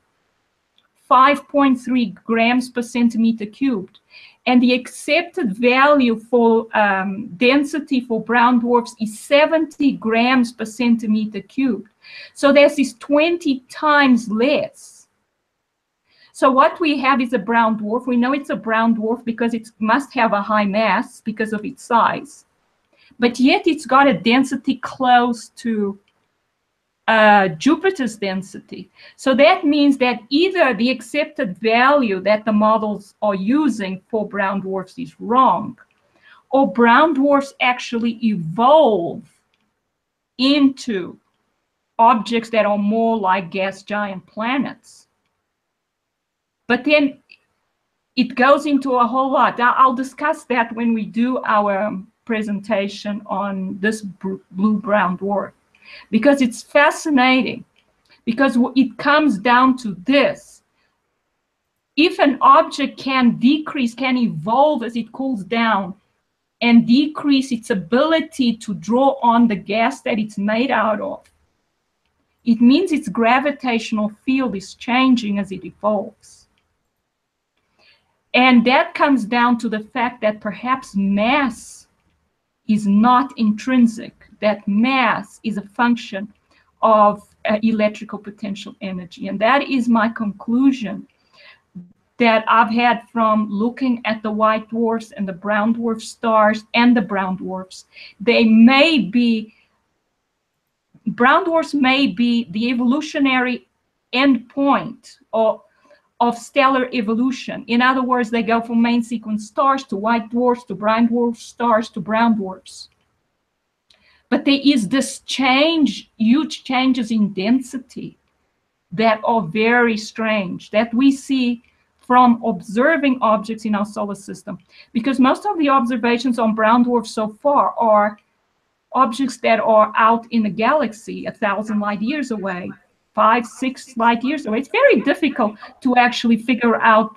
5.3 grams per centimeter cubed. And the accepted value for density for brown dwarfs is 70 grams per centimeter cubed. So this is 20 times less. So what we have is a brown dwarf. We know it's a brown dwarf because it must have a high mass because of its size. But yet it's got a density close to Jupiter's density. So that means that either the accepted value that the models are using for brown dwarfs is wrong, or brown dwarfs actually evolve into objects that are more like gas giant planets. But then it goes into a whole lot. I'll discuss that when we do our presentation on this blue-brown dwarf, because it's fascinating, because it comes down to this. If an object can decrease, can evolve as it cools down and decrease its ability to draw on the gas that it's made out of, it means its gravitational field is changing as it evolves. And that comes down to the fact that perhaps mass is not intrinsic, that mass is a function of electrical potential energy. And that is my conclusion that I've had from looking at the white dwarfs and the brown dwarf stars and the brown dwarfs. Brown dwarfs may be the evolutionary endpoint of stellar evolution. In other words, they go from main sequence stars to white dwarfs to brown dwarf stars to brown dwarfs. But there is this change, huge changes in density that are very strange, that we see from observing objects in our solar system. Because most of the observations on brown dwarfs so far are objects that are out in the galaxy 1,000 light years away, 5, 6 light years away. It's very difficult to actually figure out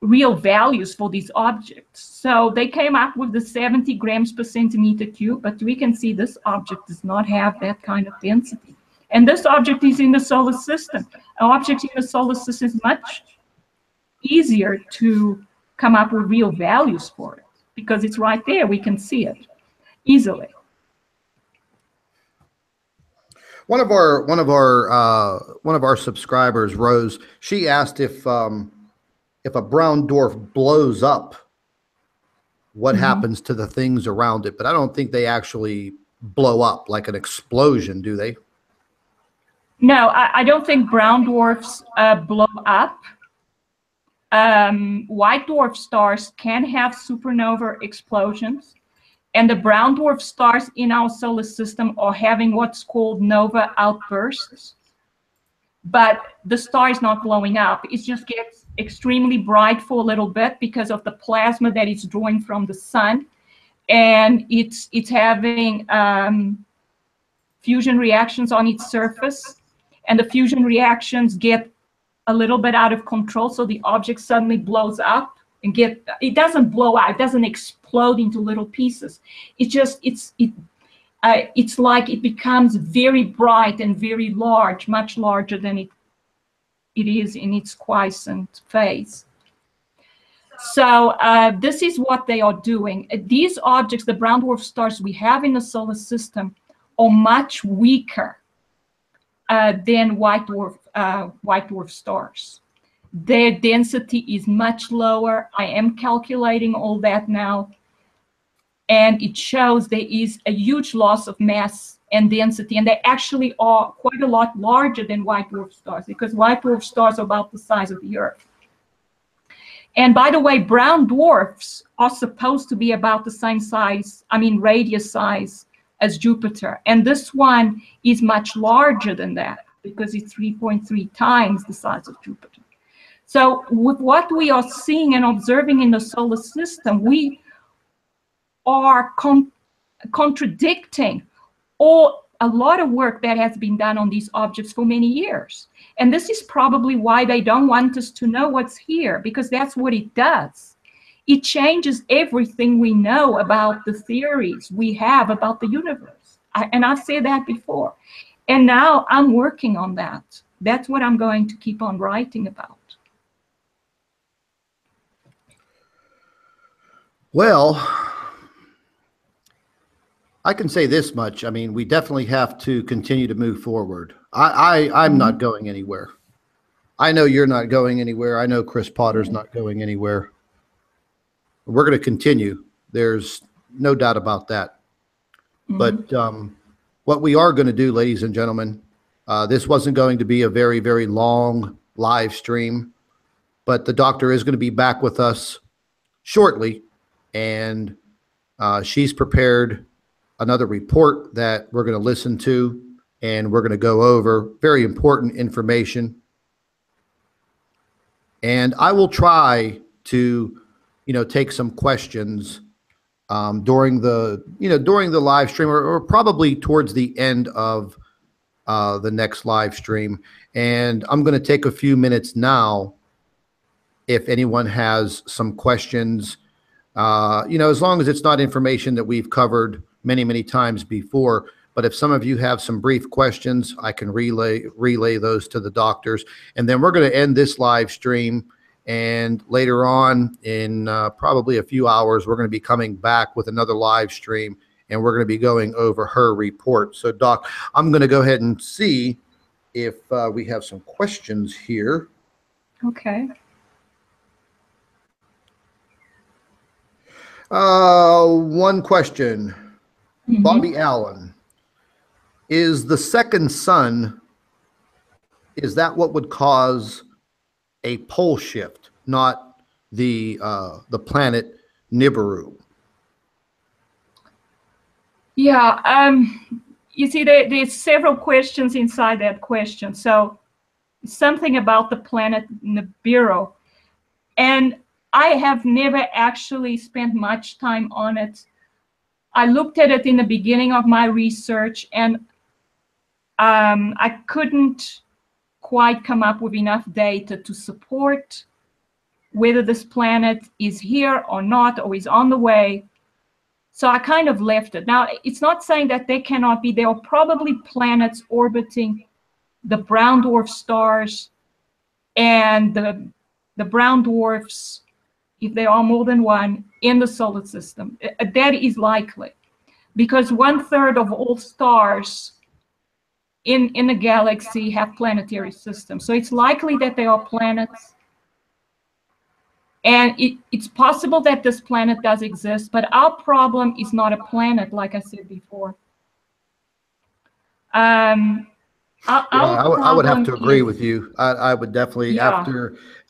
real values for these objects. So they came up with the 70 grams per centimeter cube, but we can see this object does not have that kind of density. And this object is in the solar system. An object in the solar system is much easier to come up with real values for it because it's right there. We can see it easily. One of our subscribers, Rose, she asked if a brown dwarf blows up, what happens to the things around it? But I don't think they actually blow up like an explosion, do they? No, I don't think brown dwarfs blow up. White dwarf stars can have supernova explosions, and the brown dwarf stars in our solar system are having what's called nova outbursts. But the star is not blowing up. It just gets extremely bright for a little bit because of the plasma that it's drawing from the sun, and it's having fusion reactions on its surface, and the fusion reactions get a little bit out of control, so the object suddenly blows up and it doesn't blow out, it doesn't explode into little pieces. It's like it becomes very bright and very large, much larger than it is in its quiescent phase. So this is what they are doing. These objects, the brown dwarf stars we have in the solar system, are much weaker than white dwarf stars. Their density is much lower. I am calculating all that now. And it shows there is a huge loss of mass and density, and they actually are quite a lot larger than white dwarf stars, because white dwarf stars are about the size of the Earth. And by the way, brown dwarfs are supposed to be about the same size, radius size as Jupiter. And this one is much larger than that, because it's 3.3 times the size of Jupiter. So with what we are seeing and observing in the solar system, we are contradicting a lot of work that has been done on these objects for many years. And this is probably why they don't want us to know what's here, because that's what it does. It changes everything we know about the theories we have about the universe. And I've said that before. And now I'm working on that. That's what I'm going to keep on writing about. Well, I can say this much. I mean, we definitely have to continue to move forward. I'm not going anywhere. I know you're not going anywhere. I know Chris Potter's not going anywhere. We're going to continue. There's no doubt about that. But what we are going to do, ladies and gentlemen, this wasn't going to be a very, very long live stream, but the doctor is going to be back with us shortly, and she's prepared another report that we're going to listen to, and we're going to go over very important information. And I will try to, take some questions during the live stream, or probably towards the end of the next live stream. And I'm going to take a few minutes now if anyone has some questions, as long as it's not information that we've covered many, many times before. But if some of you have some brief questions, I can relay those to the doctors. And then we're going to end this live stream. And later on, in probably a few hours, we're going to be coming back with another live stream, and we're going to be going over her report. So, Doc, I'm going to go ahead and see if we have some questions here. Okay. One question. Bobby Allen. Is the second sun, is that what would cause a pole shift, not the planet Nibiru? Yeah, you see, there's several questions inside that question. So something about the planet Nibiru. And I have never actually spent much time on it. I looked at it in the beginning of my research, and I couldn't quite come up with enough data to support whether this planet is here or not, or is on the way. So I kind of left it. Now, it's not saying that they cannot be. There are probably planets orbiting the brown dwarf stars, and the brown dwarfs, if there are more than one, in the solar system. That is likely, because 1/3 of all stars in the galaxy have planetary systems. So it's likely that there are planets. And it's possible that this planet does exist, but our problem is not a planet, like I said before. I would have to agree with you. I would definitely, Yeah.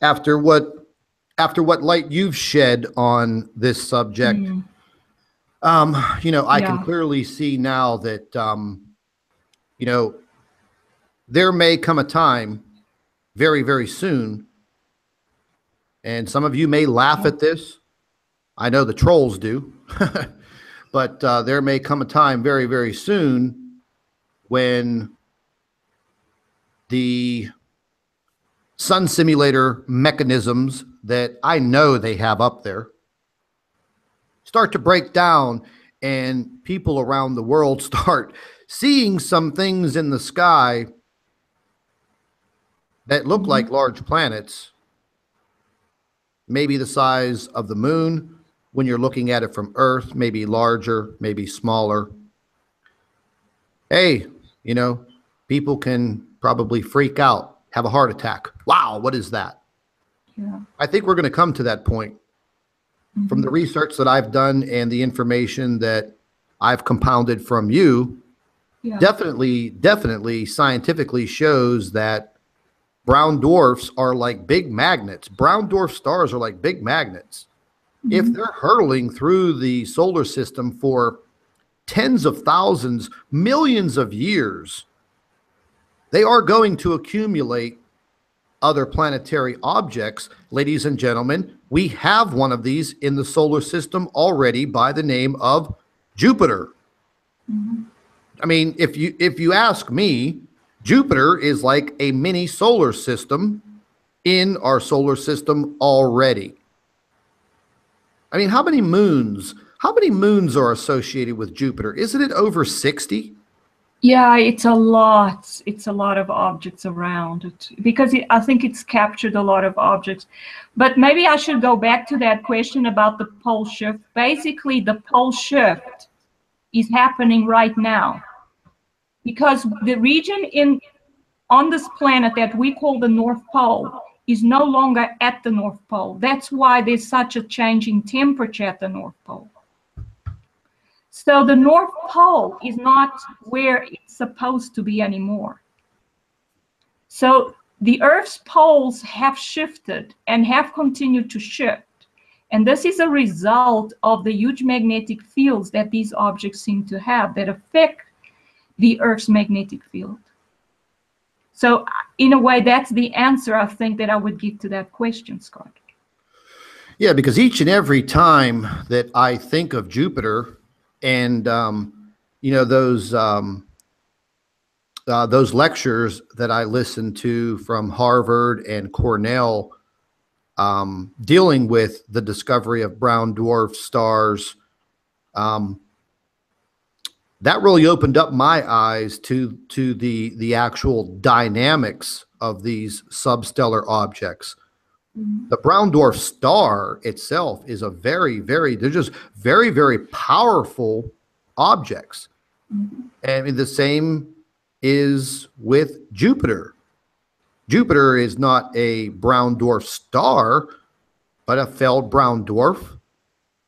after what light you've shed on this subject, I can clearly see now that, there may come a time very, very soon, and some of you may laugh at this. I know the trolls do, but there may come a time very, very soon when the sun simulator mechanisms that I know they have up there start to break down, and people around the world start seeing some things in the sky that look like large planets, maybe the size of the moon when you're looking at it from Earth, maybe larger, maybe smaller. Hey, people can probably freak out, have a heart attack. Wow, what is that? Yeah. I think we're going to come to that point. From the research that I've done and the information that I've compounded from you, Yeah. definitely scientifically shows that brown dwarfs are like big magnets. Brown dwarf stars are like big magnets. If they're hurtling through the solar system for tens of thousands, millions of years, they are going to accumulate other planetary objects. Ladies and gentlemen, we have one of these in the solar system already by the name of Jupiter. I mean, if you ask me, Jupiter is like a mini solar system in our solar system already. I mean, how many moons are associated with Jupiter? Isn't it over 60? Yeah, it's a lot. It's a lot of objects around it because I think it's captured a lot of objects. But maybe I should go back to that question about the pole shift. Basically, the pole shift is happening right now because the region on this planet that we call the North Pole is no longer at the North Pole. That's why there's such a change in temperature at the North Pole. So the North Pole is not where it's supposed to be anymore. So the Earth's poles have shifted and have continued to shift. And this is a result of the huge magnetic fields that these objects seem to have that affect the Earth's magnetic field. So in a way, that's the answer I think that I would give to that question, Scott. Yeah, because each and every time that I think of Jupiter, and you know, those lectures that I listened to from Harvard and Cornell, dealing with the discovery of brown dwarf stars, that really opened up my eyes to the actual dynamics of these substellar objects. The brown dwarf star itself is a they're just very powerful objects. And the same is with Jupiter. Jupiter is not a brown dwarf star, but a failed brown dwarf.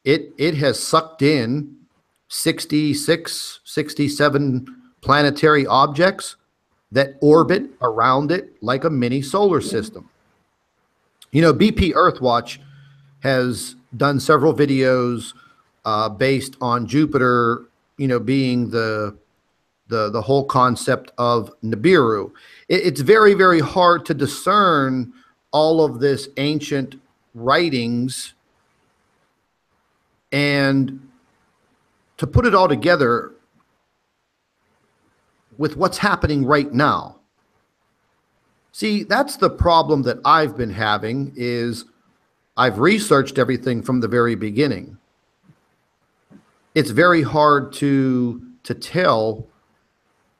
It has sucked in 66, 67 planetary objects that orbit around it like a mini solar system. You know, BP Earthwatch has done several videos based on Jupiter, you know, being the whole concept of Nibiru. It's very hard to discern all of this ancient writings and to put it all together with what's happening right now. See, that's the problem that I've been having is I've researched everything from the very beginning. It's very hard to tell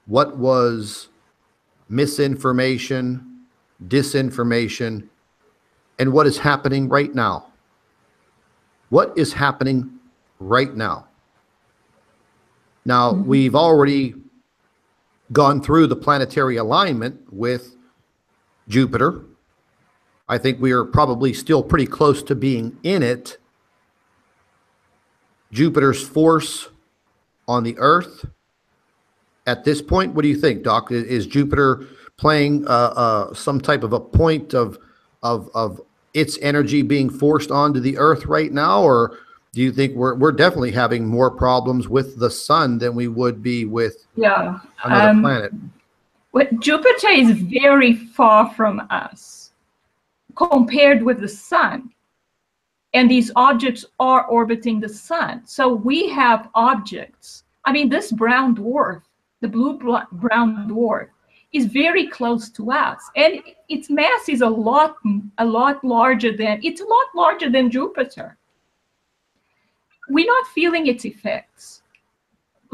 what was misinformation, disinformation, and what is happening right now. What is happening right now? Now, we've already gone through the planetary alignment with Jupiter. I think we are probably still pretty close to being in it. Jupiter's force on the Earth at this point, what do you think, Doc? Is Jupiter playing some type of a point of its energy being forced onto the Earth right now, or do you think we're definitely having more problems with the sun than we would be with another planet? Well, Jupiter is very far from us compared with the sun. And these objects are orbiting the sun. So we have objects. I mean, this brown dwarf, the blue brown dwarf, is very close to us. And its mass is a lot larger than Jupiter. We're not feeling its effects.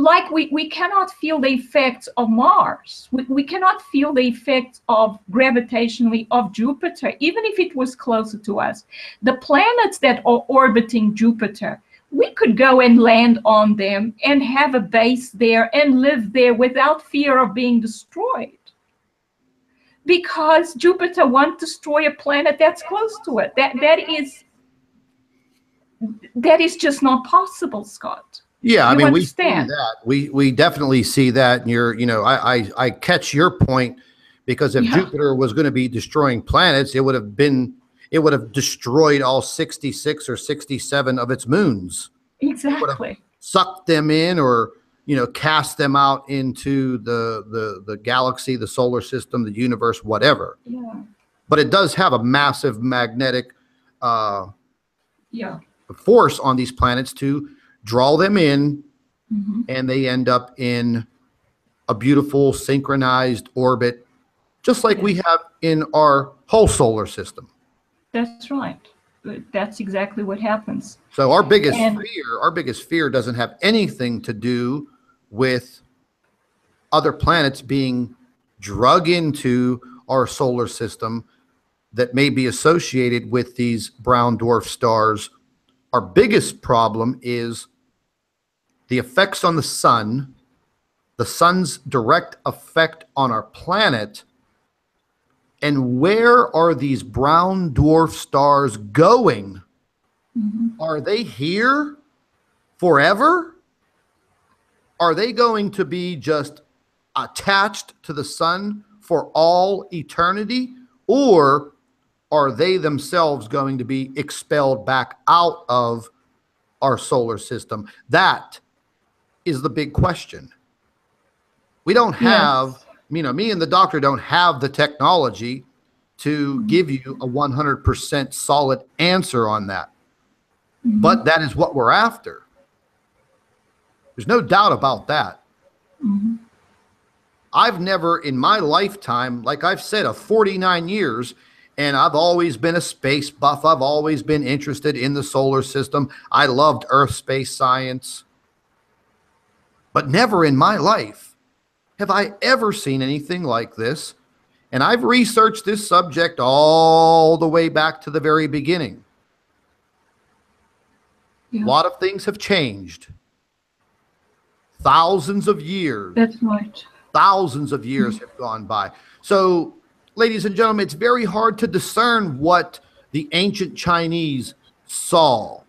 Like we cannot feel the effects of Mars. We cannot feel the effects of gravitationally of Jupiter, even if it was closer to us. The planets that are orbiting Jupiter, we could go and land on them and have a base there and live there without fear of being destroyed. Because Jupiter won't destroy a planet that's close to it. That is just not possible, Scott. Yeah, I You mean, we see understand? that. We definitely see that. And I catch your point, because if Yeah, Jupiter was going to be destroying planets, it would have destroyed all 66 or 67 of its moons. It would have exactly. sucked them in, or cast them out into the galaxy, the solar system, the universe, whatever. Yeah, But it does have a massive magnetic uh, yeah. force on these planets to draw them in, Hmm. and they end up in a beautiful synchronized orbit, just like we Yes, have in our whole solar system. that's right. But that's exactly what happens. So And our biggest fear doesn't have anything to do with other planets being drug into our solar system that may be associated with these brown dwarf stars. Our biggest problem is the effects on the sun's direct effect on our planet, and where are these brown dwarf stars going? mhm, Are they here forever? Are they going to be just attached to the sun for all eternity? Or are they themselves going to be expelled back out of our solar system? That is the big question. We don't have, yes, me and the doctor don't have the technology to mhm, give you a 100% solid answer on that. mhm, But that is what we're after. There's no doubt about that. mhm, I've never in my lifetime, like I've said, of 49 years, and I've always been a space buff. I've always been interested in the solar system. I loved Earth space science. But never in my life have I ever seen anything like this. And I've researched this subject all the way back to the very beginning. A yeah. lot of things have changed. Thousands of years, That's right. thousands of years have gone by. So, ladies and gentlemen, it's very hard to discern what the ancient Chinese saw.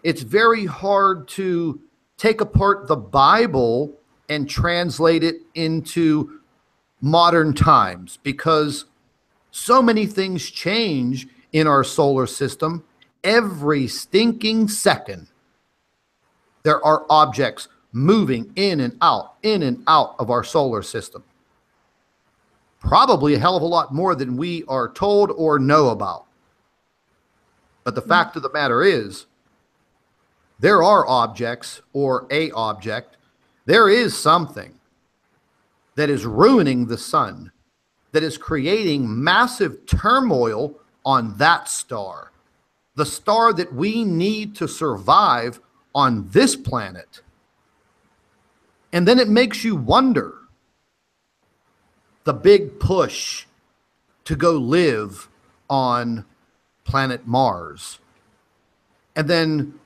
It's very hard to take apart the Bible and translate it into modern times, because so many things change in our solar system every stinking second. There are objects moving in and out of our solar system. Probably a hell of a lot more than we are told or know about. But the fact of the matter is, there are objects, or a object, there is something that is ruining the sun, that is creating massive turmoil on that star, the star that we need to survive on this planet. And then it makes you wonder, the big push to go live on planet Mars. And then,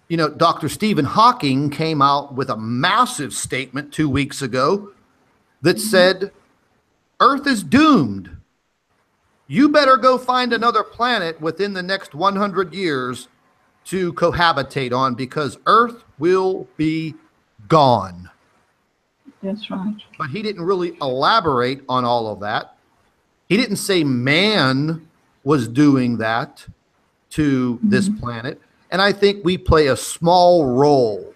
Dr. Stephen Hawking came out with a massive statement 2 weeks ago that said, Earth is doomed. You better go find another planet within the next 100 years to cohabitate on, because Earth will be gone. That's right. But he didn't really elaborate on all of that. He didn't say man was doing that to this Mhm. planet. And I think we play a small role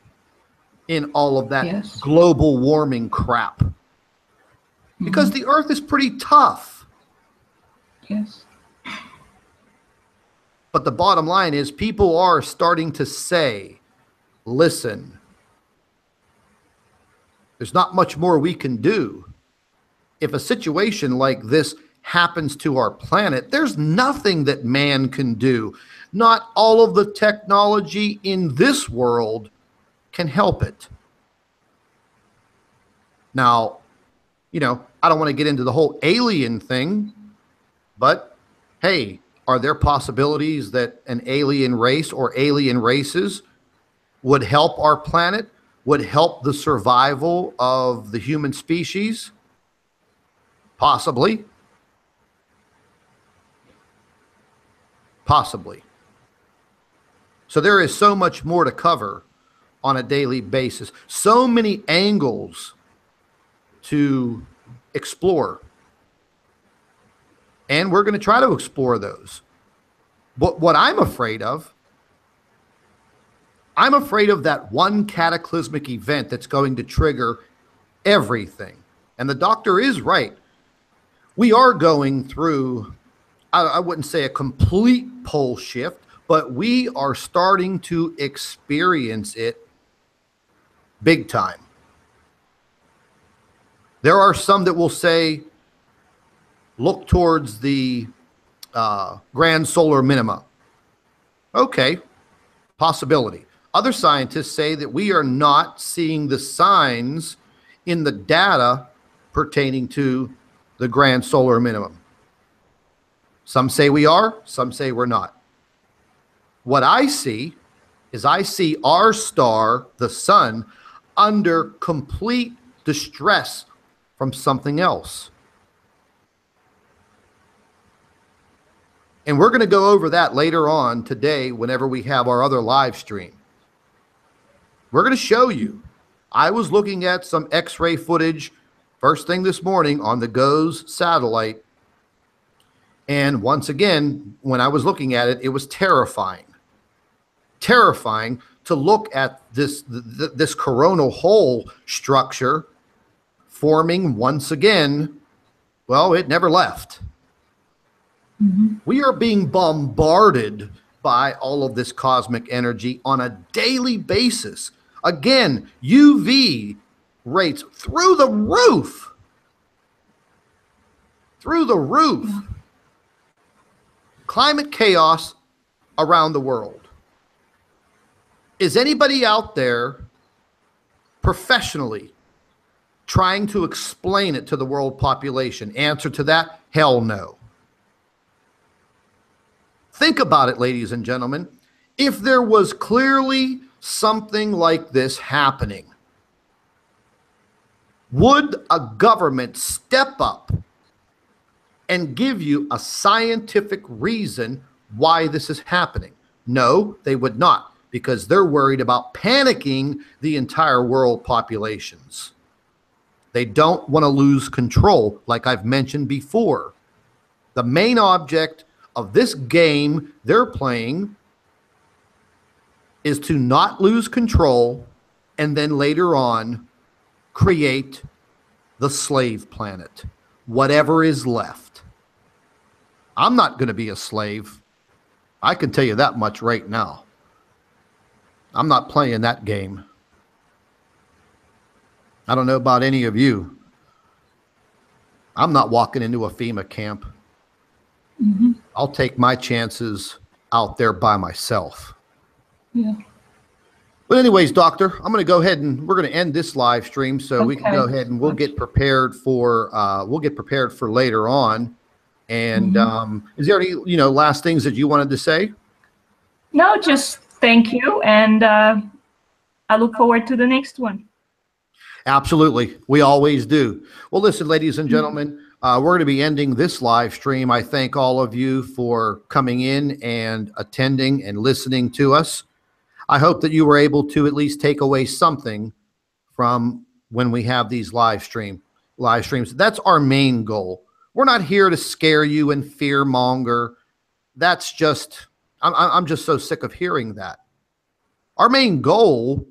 in all of that Yes. global warming crap, because Mhm. the Earth is pretty tough. Yes. But the bottom line is, people are starting to say, listen, there's not much more we can do. If a situation like this happens to our planet, there's nothing that man can do. Not all of the technology in this world can help it. Now, I don't want to get into the whole alien thing, but hey, are there possibilities that an alien race or alien races would help our planet, would help the survival of the human species? Possibly. Possibly. So there is so much more to cover on a daily basis. So many angles to explore. And we're going to try to explore those. But what I'm afraid of that one cataclysmic event that's going to trigger everything. And the doctor is right. We are going through, I wouldn't say a complete pole shift, but we are starting to experience it big time. There are some that will say, look towards the grand solar minima. Okay, possibility. Other scientists say that we are not seeing the signs in the data pertaining to the grand solar minimum. Some say we are, some say we're not. What I see is I see our star, the sun, under complete distress from something else. And we're going to go over that later on today whenever we have our other live stream. We're going to show you. I was looking at some X-ray footage first thing this morning on the GOES satellite. And once again, when I was looking at it, it was terrifying. Terrifying to look at this coronal hole structure forming once again. Well, it never left. Mm-hmm. We are being bombarded by all of this cosmic energy on a daily basis. Again, UV rates through the roof. Through the roof. Yeah. Climate chaos around the world. Is anybody out there professionally trying to explain it to the world population? Answer to that, hell no. Think about it, ladies and gentlemen. If there was clearly something like this happening, would a government step up and give you a scientific reason why this is happening? No, they would not, because they're worried about panicking the entire world populations. They don't want to lose control, like I've mentioned before. The main object of this game they're playing is to not lose control and then later on create the slave planet, whatever is left. I'm not going to be a slave. I can tell you that much right now. I'm not playing that game. I don't know about any of you. I'm not walking into a FEMA camp. Mm-hmm. I'll take my chances out there by myself. Yeah. But anyways, doctor, I'm going to go ahead and we're going to end this live stream so we can go ahead and we'll get prepared for later on. And is there any last things that you wanted to say? No, just thank you, and I look forward to the next one. Absolutely, we always do. Well, listen, ladies and gentlemen, we're going to be ending this live stream. I thank all of you for coming in and attending and listening to us. I hope that you were able to at least take away something from when we have these live streams. That's our main goal. We're not here to scare you and fear monger. That's just, I'm just so sick of hearing that. Our main goal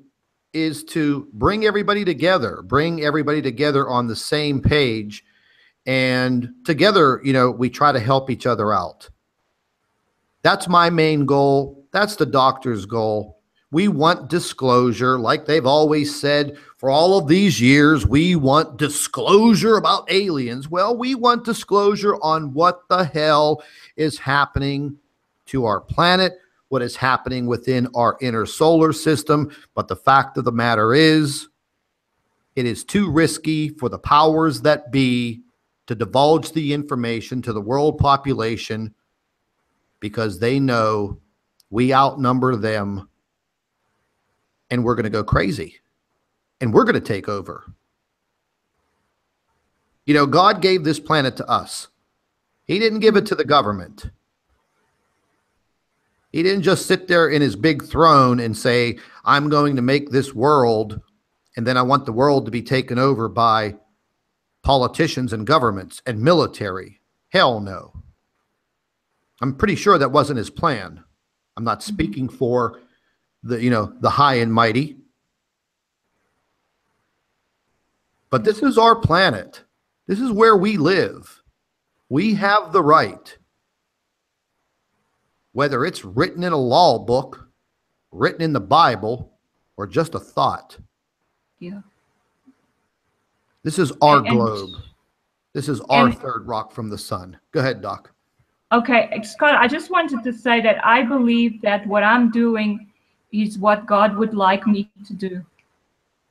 is to bring everybody together on the same page, and together, we try to help each other out. That's my main goal. That's the doctor's goal. We want disclosure, like they've always said for all of these years. We want disclosure about aliens. Well, we want disclosure on what the hell is happening to our planet, what is happening within our inner solar system. But the fact of the matter is, it is too risky for the powers that be to divulge the information to the world population, because they know we outnumber them. And we're going to go crazy. And we're going to take over. God gave this planet to us. He didn't give it to the government. He didn't just sit there in his big throne and say, I'm going to make this world, and then I want the world to be taken over by politicians and governments and military. Hell no. I'm pretty sure that wasn't his plan. I'm not speaking for the high and mighty. But this is our planet. This is where we live. We have the right, whether it's written in a law book, written in the Bible, or just a thought. Yeah. This is our globe. This is our third rock from the sun. Go ahead, Doc. Okay, Scott, I just wanted to say that I believe that what I'm doing is what God would like me to do.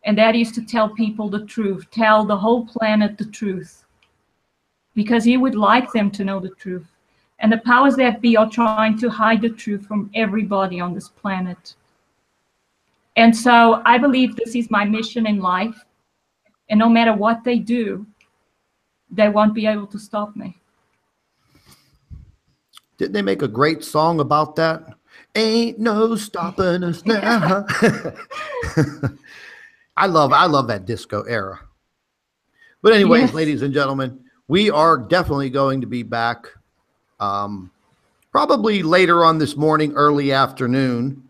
And that is to tell people the truth, tell the whole planet the truth. Because he would like them to know the truth. And the powers that be are trying to hide the truth from everybody on this planet. And so I believe this is my mission in life. And no matter what they do, they won't be able to stop me. Didn't they make a great song about that? Ain't no stopping us now. I love that disco era. But anyways, yes, ladies and gentlemen, we are definitely going to be back probably later on this morning, early afternoon,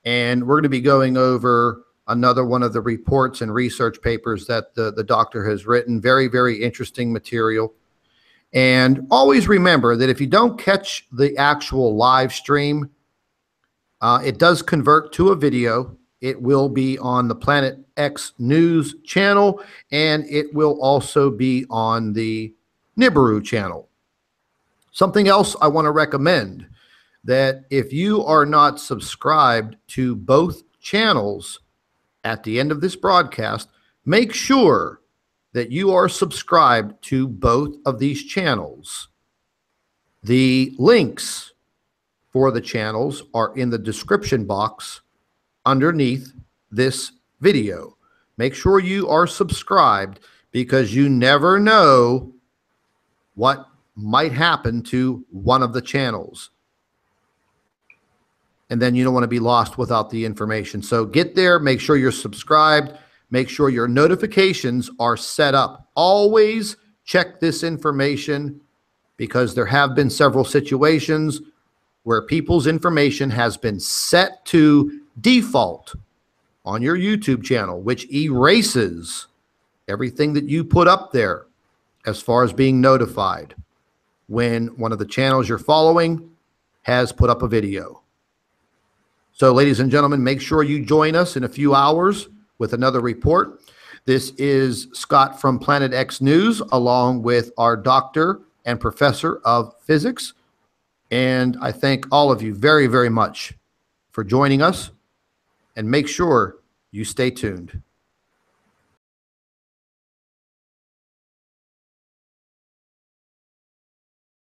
and we're going to be going over another one of the reports and research papers that the doctor has written. Very, very interesting material. And always remember that if you don't catch the actual live stream, it does convert to a video. It will be on the Planet X News channel, and it will also be on the Nibiru channel. Something else I want to recommend, that if you are not subscribed to both channels at the end of this broadcast, make sure that you are subscribed to both of these channels. The links for the channels are in the description box underneath this video. Make sure you are subscribed, because you never know what might happen to one of the channels. And then you don't want to be lost without the information. So get there, make sure you're subscribed, make sure your notifications are set up. Always check this information, because there have been several situations where people's information has been set to default on your YouTube channel, which erases everything that you put up there as far as being notified when one of the channels you're following has put up a video. So, ladies and gentlemen, make sure you join us in a few hours with another report. This is Scott from Planet X News, along with our doctor and professor of physics. And I thank all of you very, very much for joining us. And make sure you stay tuned.